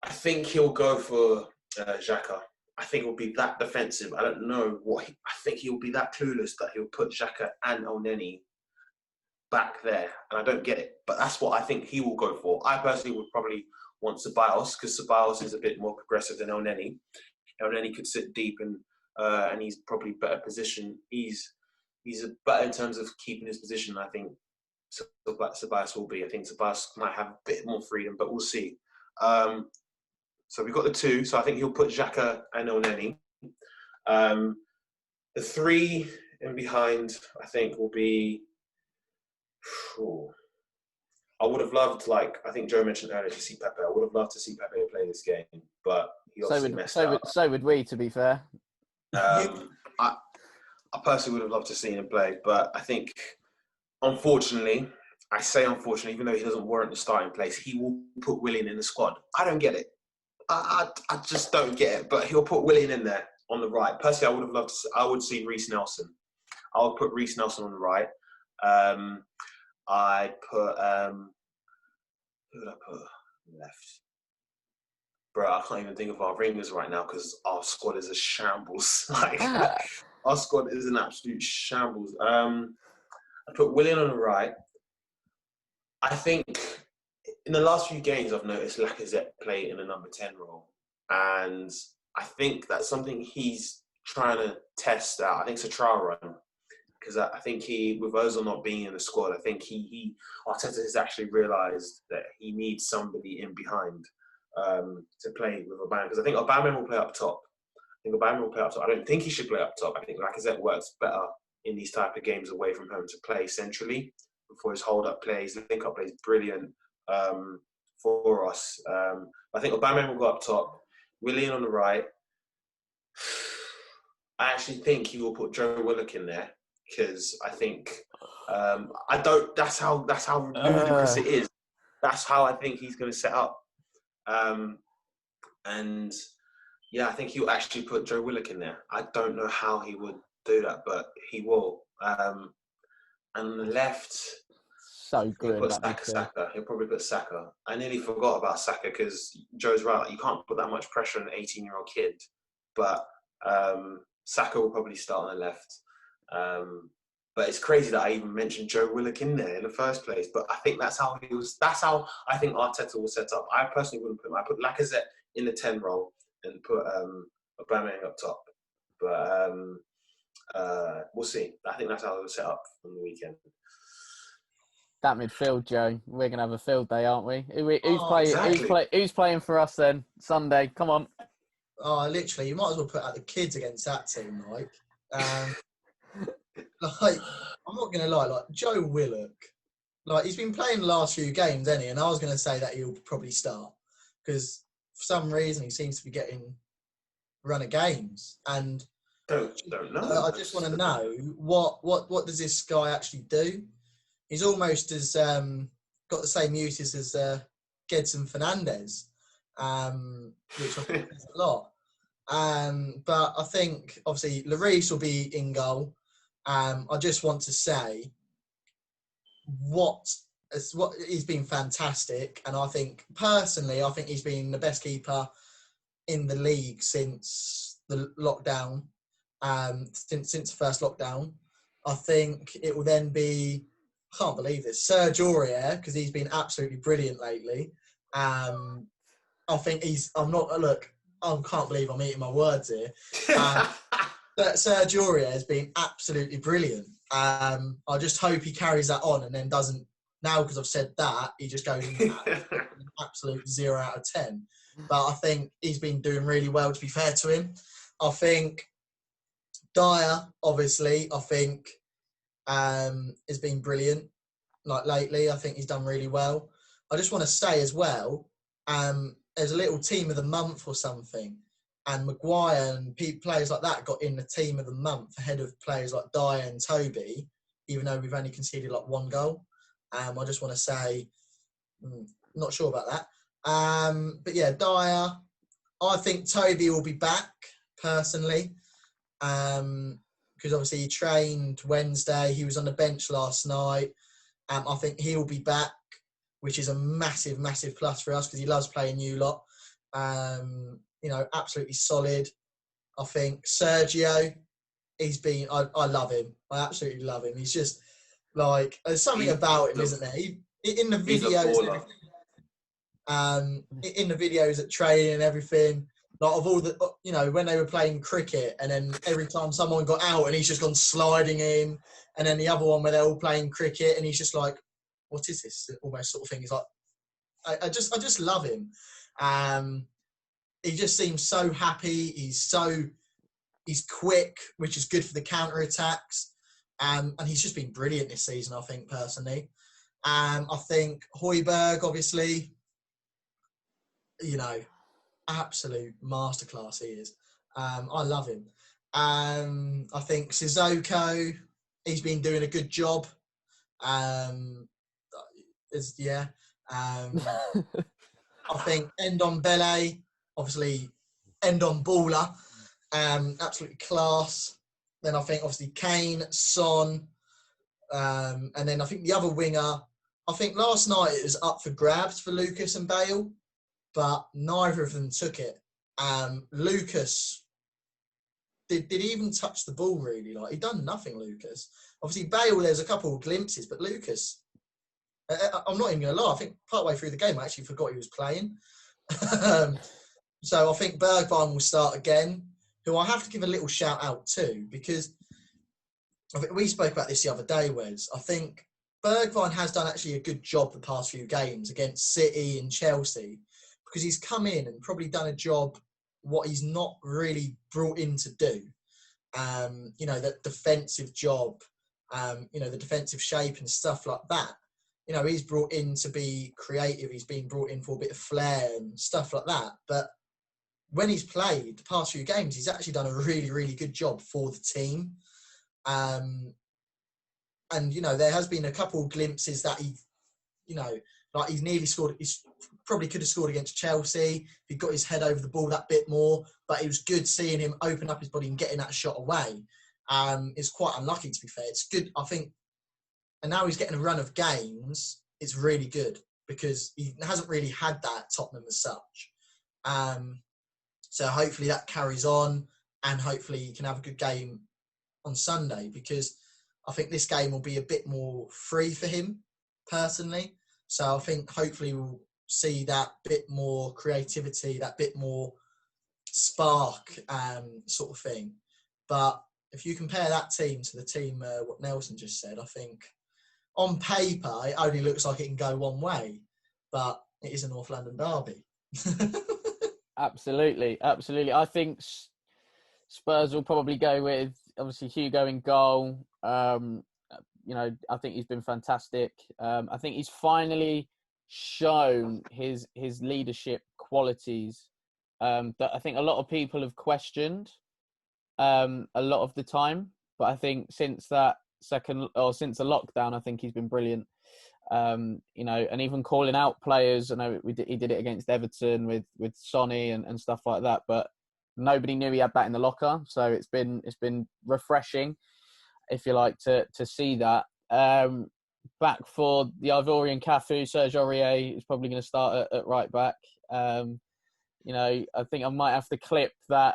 I think he'll go for Xhaka. I think he'll be that defensive. I don't know what. I think he'll be that clueless that he'll put Xhaka and Elneny back there, and I don't get it. But that's what I think he will go for. I personally would probably want Ceballos because Ceballos is a bit more progressive than Elneny. Elneny could sit deep and he's probably better positioned. He's better in terms of keeping his position. I think Ceballos will be. I think Ceballos might have a bit more freedom, but we'll see. So we've got the two. So I think he'll put Xhaka and Elneny. The three in behind, I think, will be. I would have loved, like I think Joe mentioned earlier, to see Pepe. I would have loved to see Pepe play this game, but he obviously messed up. So would we, to be fair. I personally would have loved to see him play, but I think, unfortunately, I say unfortunately, even though he doesn't warrant the starting place, he will put Willian in the squad. I don't get it. I just don't get it. But he'll put Willian in there on the right. Personally, I would have loved to. I would see Reece Nelson. I would put Reece Nelson on the right. I'd put who would I put left? Bro, I can't even think of our ringers right now because our squad is a shambles. Our squad is an absolute shambles. I put Willian on the right. I think in the last few games, I've noticed Lacazette play in a number 10 role. And I think that's something he's trying to test out. I think it's a trial run. Because I think with Ozil not being in the squad, I think Arteta has actually realised that he needs somebody in behind to play with Aubameyang. Because I think Aubameyang will play up top. I don't think he should play up top. I think Lacazette works better in these type of games away from home to play centrally before his hold-up plays, link-up plays, brilliant for us. I think Aubameyang will go up top, Willian on the right. I actually think he will put Joe Willock in there because I think that's how ludicrous it is. That's how I think he's going to set up. And yeah, I think he'll actually put Joe Willock in there. I don't know how he would do that, but he will. And on the left, so good. He'll put Saka. He'll probably put Saka. I nearly forgot about Saka because Joe's right. Like, you can't put that much pressure on an 18-year-old kid. But Saka will probably start on the left. But it's crazy that I even mentioned Joe Willock in there in the first place. But I think that's how he was. That's how I think Arteta will set up. I personally wouldn't put him. I put Lacazette in the 10 role and put Aubameyang up top. But we'll see. I think that's how he'll set up on the weekend. That midfield, Joe. We're gonna have a field day, aren't we? Who's playing for us then? Sunday. Come on. Oh, literally, you might as well put out the kids against that team, Mike. Like, I'm not gonna lie, like Joe Willock, like he's been playing the last few games, hasn't he? And I was gonna say that he'll probably start because for some reason he seems to be getting a run of games. And don't know. I just want to know what does this guy actually do? He's almost as got the same uses as Gedson Fernandez, which I think is a lot. But I think obviously Lloris will be in goal. I just want to say what he's been fantastic, and I think personally, he's been the best keeper in the league since the lockdown. Since the first lockdown, I think it will then be. I can't believe this, Serge Aurier, because he's been absolutely brilliant lately. I think I can't believe I'm eating my words here. But Serge Aurier has been absolutely brilliant. I just hope he carries that on and then doesn't, now because I've said that, he just goes into an absolute 0 out of 10. But I think he's been doing really well, to be fair to him. I think Dyer, obviously, has been brilliant. Like lately, I think he's done really well. I just want to say as well, there's a little team of the month or something, and Maguire and players like that got in the team of the month ahead of players like Dyer and Toby, even though we've only conceded like 1 goal. I just want to say, not sure about that. But yeah, Dyer. I think Toby will be back personally, because because obviously he trained Wednesday. He was on the bench last night. I think he'll be back, which is a massive, massive plus for us because he loves playing you lot. Absolutely solid. I think Sergio, I love him. I absolutely love him. He's just like, there's something about him, isn't there? In the videos, in the videos at training and everything, like of all the, when they were playing cricket and then every time someone got out and he's just gone sliding in, and then the other one where they're all playing cricket and he's just like, what is this? Almost sort of thing. He's like, I just love him. He just seems so happy. He's quick, which is good for the counter attacks. And he's just been brilliant this season, I think, personally. I think Højbjerg, obviously, absolute masterclass he is. I love him. I think Sissoko, he's been doing a good job. I think Endon Bele, obviously Endon Baller, absolutely class. Then I think obviously Kane, Son, and then I think the other winger, I think last night it was up for grabs for Lucas and Bale, but neither of them took it. Lucas, did he even touch the ball really? Like, he done nothing, Lucas. Obviously Bale, there's a couple of glimpses, but Lucas, I'm not even going to lie, I think partway through the game I actually forgot he was playing. So I think Bergwijn will start again, who I have to give a little shout out to, because I think we spoke about this the other day, Wes. I think Bergwijn has done actually a good job the past few games against City and Chelsea, because he's come in and probably done a job what he's not really brought in to do. That defensive job, the defensive shape and stuff like that. He's brought in to be creative. He's been brought in for a bit of flair and stuff like that. But when he's played the past few games, he's actually done a really, really good job for the team. There has been a couple of glimpses that he's nearly scored. He's probably could have scored against Chelsea if he got his head over the ball that bit more. But it was good seeing him open up his body and getting that shot away. It's quite unlucky, to be fair. It's good, I think. And now he's getting a run of games. It's really good because he hasn't really had that at Tottenham as such. So hopefully that carries on, and hopefully he can have a good game on Sunday, because I think this game will be a bit more free for him personally. So I think hopefully we'll see that bit more creativity, that bit more spark sort of thing. But if you compare that team to the team, what Nelson just said, I think on paper it only looks like it can go one way, but it is a North London derby. Absolutely. I think Spurs will probably go with, obviously, Hugo in goal. I think he's been fantastic. I think he's finally shown his leadership qualities that I think a lot of people have questioned a lot of the time. But I think since the lockdown, I think he's been brilliant. And even calling out players. I know he did it against Everton with Sonny and stuff like that, but nobody knew he had that in the locker. So it's been refreshing, if you like, to see that. Back for the Ivorian Cafu, Serge Aurier is probably going to start at right back. I think I might have to clip that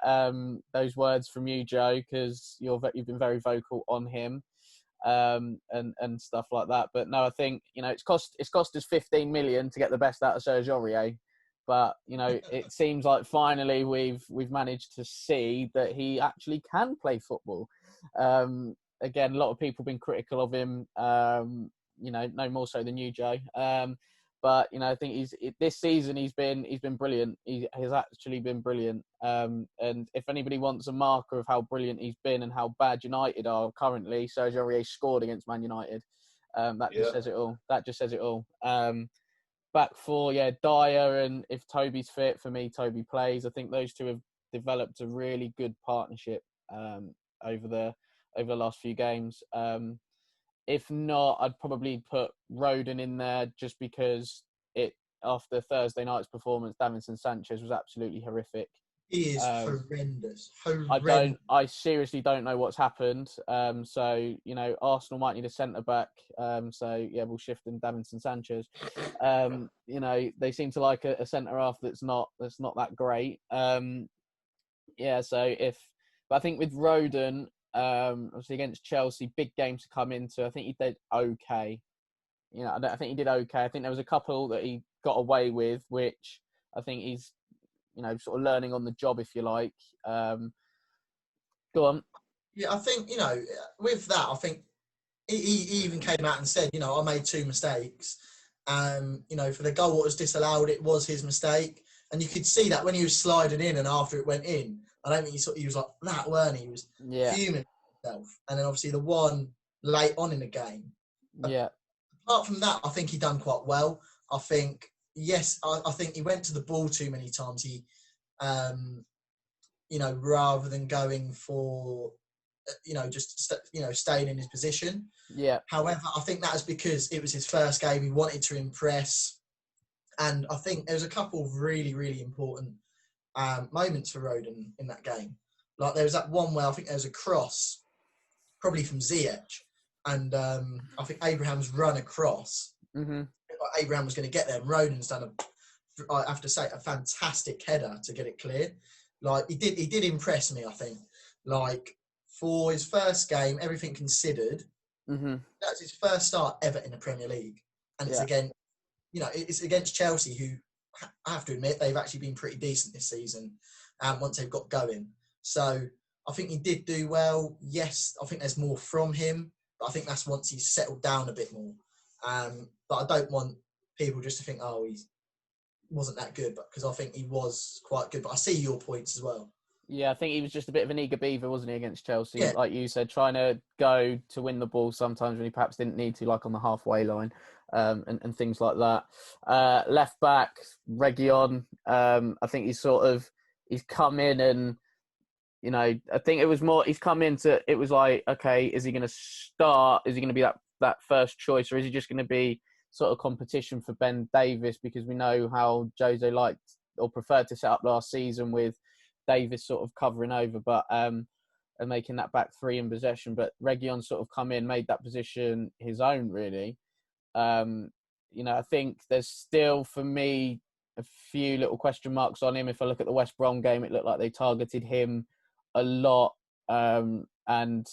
those words from you, Joe, because you've been very vocal on him. And stuff like that. But no, I think it's cost us 15 million to get the best out of Serge Aurier. But it seems like finally we've managed to see that he actually can play football. Again, a lot of people have been critical of him. No more so than you, Joe. But I think this season he's been brilliant. He has actually been brilliant. And if anybody wants a marker of how brilliant he's been and how bad United are currently, Serge Aurier scored against Man United. Just says it all. That just says it all. Back for Dyer, and if Toby's fit, for me Toby plays. I think those two have developed a really good partnership over the last few games. If not, I'd probably put Rodon in there just because after Thursday night's performance, Davinson Sanchez was absolutely horrific. He is horrendous. I seriously don't know what's happened. So, you know, Arsenal might need a centre-back. So, yeah, we'll shift in Davinson Sanchez. You know, they seem to like a centre-half that's not that great. Yeah, but I think with Rodon, obviously against Chelsea, big games to come into, I think he did okay. You know, I think he did okay. I think there was a couple that he got away with, which I think he's, you know, sort of learning on the job, if you like. Go on. Yeah, I think, you know, with that, I think he even came out and said, you know, I made 2 mistakes. You know, for the goal what was disallowed, it was his mistake. And you could see that when he was sliding in and after it went in. I don't think he was like that, weren't he? He was fuming himself. And then obviously the one late on in the game. Yeah. Apart from that, I think he done quite well. I think, yes, I think he went to the ball too many times. He, you know, rather than going for, you know, just, you know, staying in his position. Yeah. However, I think that is because it was his first game. He wanted to impress. And I think there was a couple of really, really important moments for Rodon in that game. Like there was that one where I think there was a cross, probably from Ziyech. And I think Abraham's run across. Mm-hmm. Like Abraham was going to get there. And Rodon's done, I have to say, a fantastic header to get it cleared. Like he did impress me, I think. Like for his first game, everything considered, that's his first start ever in the Premier League. And it's again, you know, it's against Chelsea, who I have to admit they've actually been pretty decent this season. Once they've got going, so I think he did do well. Yes, I think there's more from him, but I think that's once he's settled down a bit more. But I don't want people just to think, oh, he wasn't that good, because I think he was quite good. But I see your points as well. Yeah, I think he was just a bit of an eager beaver, wasn't he, against Chelsea? Yeah. Like you said, trying to go to win the ball sometimes when he perhaps didn't need to, like on the halfway line, and things like that. Left back, Reguilon, I think he's come in and, you know, I think it was more, he's come into, it was like, okay, is he going to start? Is he going to be that first choice, or is he just going to be sort of competition for Ben Davies? Because we know how Jose liked or preferred to set up last season with Davis sort of covering over, but and making that back three in possession. But Reguilon sort of come in, made that position his own, really. You know, I think there's still, for me, a few little question marks on him. If I look at the West Brom game, it looked like they targeted him a lot. And,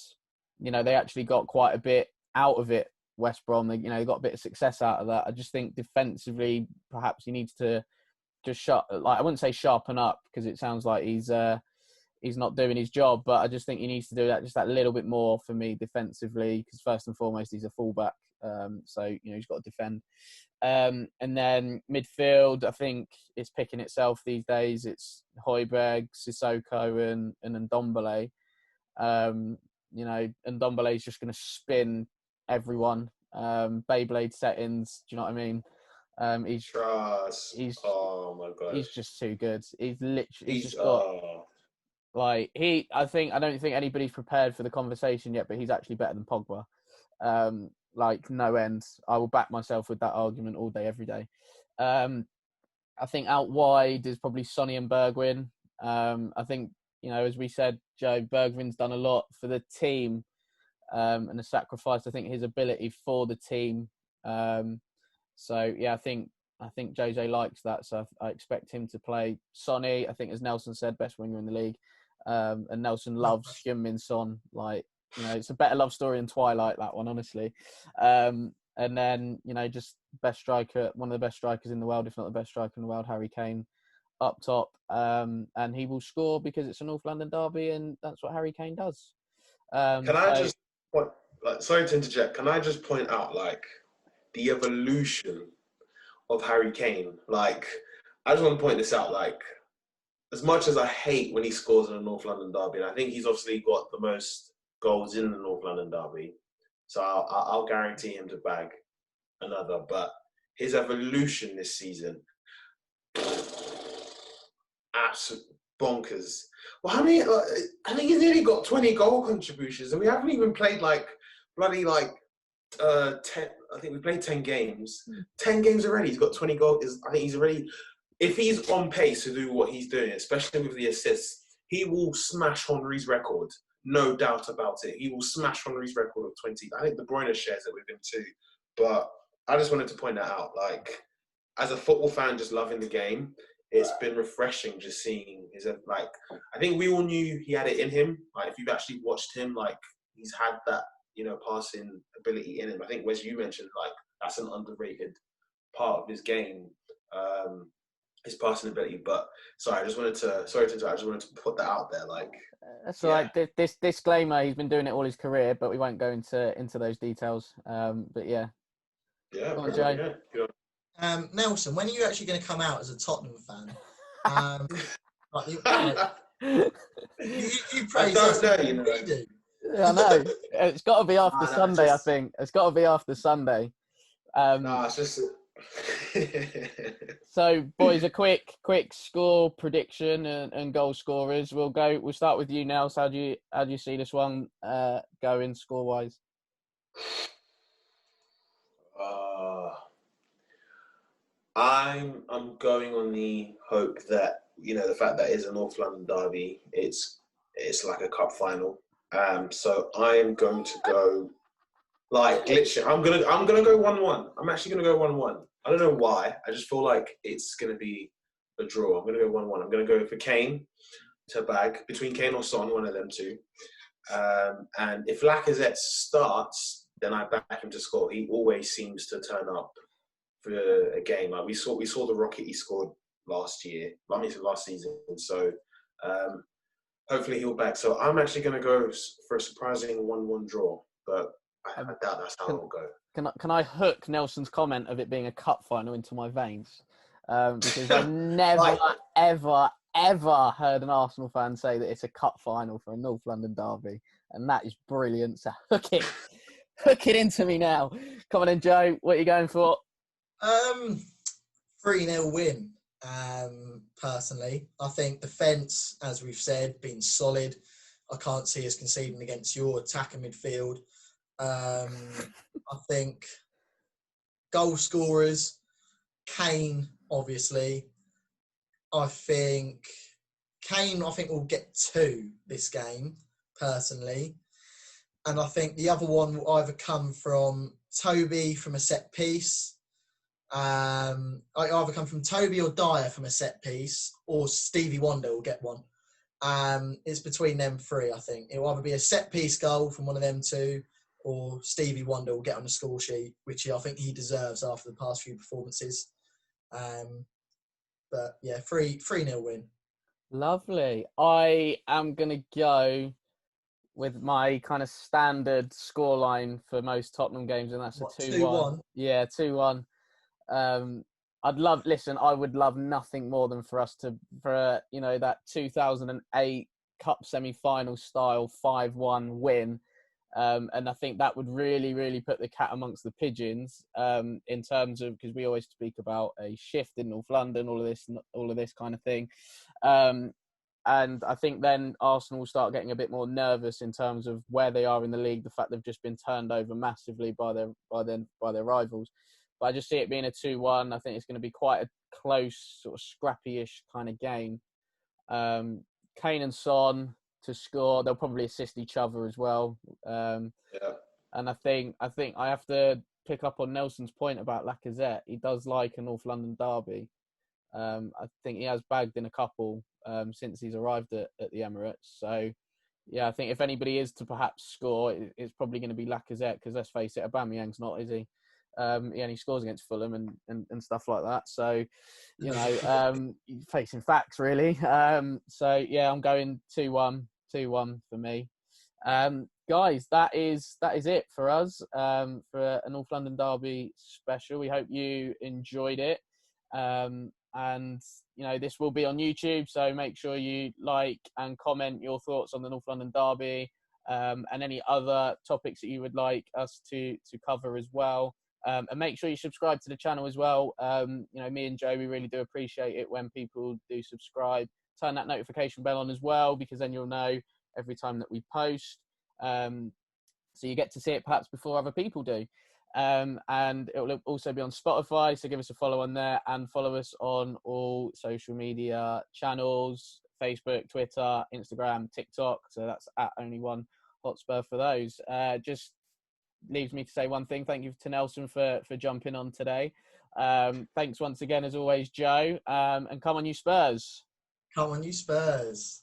you know, they actually got quite a bit out of it, West Brom. They, you know, they got a bit of success out of that. I just think defensively, perhaps he needs to just I wouldn't say sharpen up, because it sounds like he's not doing his job, but I just think he needs to do that just that little bit more for me defensively, because first and foremost he's a fullback, so you know he's got to defend. And then midfield, I think it's picking itself these days. It's Højbjerg, Sissoko, and Ndombele. You know, Ndombele's just going to spin everyone. Beyblade settings. Do you know what I mean? He's oh my god, he's just too good. He's just got like I don't think anybody's prepared for the conversation yet, but he's actually better than Pogba. Like no end. I will back myself with that argument all day, every day. I think out wide is probably Sonny and Bergwijn. I think, you know, as we said, Joe, Bergwijn's done a lot for the team, and a sacrifice, I think, his ability for the team. So yeah, I think Jose likes that. So I expect him to play Sonny. I think, as Nelson said, best winger in the league. And Nelson loves Heung-min Son. Like, you know, it's a better love story than Twilight, that one, honestly. And then, you know, just best striker, one of the best strikers in the world, if not the best striker in the world, Harry Kane, up top. And he will score because it's a North London derby, and that's what Harry Kane does. Sorry to interject. Can I just point out, like, the evolution of Harry Kane? Like, I just want to point this out. Like, as much as I hate when he scores in a North London derby, and I think he's obviously got the most goals in the North London derby, so I'll guarantee him to bag another. But his evolution this season, absolute bonkers. Well, how many? I think he's nearly got 20 goal contributions, and we haven't even played like bloody like 10. I think we played 10 games. 10 games already. He's got 20 goals. I think he's already if he's on pace to do what he's doing, especially with the assists, he will smash Henry's record. No doubt about it. He will smash Henry's record of 20. I think De Bruyne shares it with him too. But I just wanted to point that out. Like, as a football fan, just loving the game, it's been refreshing just seeing his, like, I think we all knew he had it in him. Like, if you've actually watched him, like, he's had that, passing ability in him. I think, Wes, you mentioned, like, that's an underrated part of his game. His passing ability, but sorry, I just wanted to put that out there. Like, that's all right. This disclaimer: he's been doing it all his career, but we won't go into those details. But yeah. Come on, Joe. Yeah. Nelson, when are you actually going to come out as a Tottenham fan? You praise us. I do. I know. It's got to be after Sunday. I think it's got to be after Sunday. No, it's just. So, boys, a quick score prediction and goal scorers. We'll start with you, Nels. How do you see this one going score wise? I'm going on the hope that the fact that it's a North London derby. It's like a cup final. So I am going to go. Like, literally, I'm gonna go 1-1. I'm actually gonna go 1-1. I don't know why. I just feel like it's gonna be a draw. I'm gonna go 1-1. I'm gonna go for Kane to bag, between Kane or Son, one of them two. And if Lacazette starts, then I back him to score. He always seems to turn up for a game. Like we saw the rocket he scored last season. So hopefully he'll back. So I'm actually gonna go for a surprising 1-1 draw, but I doubt that's how it'll go. Can I hook Nelson's comment of it being a cup final into my veins? Because I've never, ever heard an Arsenal fan say that it's a cup final for a North London derby, and that is brilliant. So hook it into me now. Come on in, Joe. What are you going for? 3-0 win. Personally, I think defence, as we've said, been solid. I can't see us conceding against your attacking midfield. I think goal scorers, Kane, obviously. I think Kane will get 2 this game, personally. And I think the other one will either come from Toby from a set piece. Either come from Toby or Dyer from a set piece, or Stevie Wonder will get one. It's between them 3, I think. It will either be a set piece goal from one of them 2, or Stevie Wonder will get on the score sheet, which I think he deserves after the past few performances. But yeah, 3-0 win. Lovely. I am going to go with my kind of standard scoreline for most Tottenham games, and that's a 2-1. Yeah, 2-1. I would love nothing more than for us for that 2008 Cup semi-final style 5-1 win. And I think that would really, really put the cat amongst the pigeons in terms of, because we always speak about a shift in North London, all of this kind of thing. And I think then Arsenal will start getting a bit more nervous in terms of where they are in the league, the fact they've just been turned over massively by their rivals. But I just see it being a 2-1. I think it's going to be quite a close, sort of scrappy-ish kind of game. Kane and Son to score. They'll probably assist each other as well. And I think I have to pick up on Nelson's point about Lacazette. He does like a North London derby. I think he has bagged in a couple since he's arrived at the Emirates. So, yeah, I think if anybody is to perhaps score, it's probably going to be Lacazette, because let's face it, Aubameyang's not, is he? And he scores against Fulham and stuff like that. So, facing facts, really. So, yeah, I'm going 2-1 for me. Guys, that is it for us for a North London derby special. We hope you enjoyed it. And, this will be on YouTube, so make sure you like and comment your thoughts on the North London derby and any other topics that you would like us to cover as well. And make sure you subscribe to the channel as well. Me and Joe, we really do appreciate it when people do subscribe. Turn that notification bell on as well, because then you'll know every time that we post. So you get to see it perhaps before other people do. and it will also be on Spotify. So give us a follow on there and follow us on all social media channels: Facebook, Twitter, Instagram, TikTok. So that's at Only One Hotspur for those. Just leaves me to say one thing. Thank you to Nelson for jumping on today. Thanks once again, as always, Joe. And come on, you Spurs. Come on, you Spurs.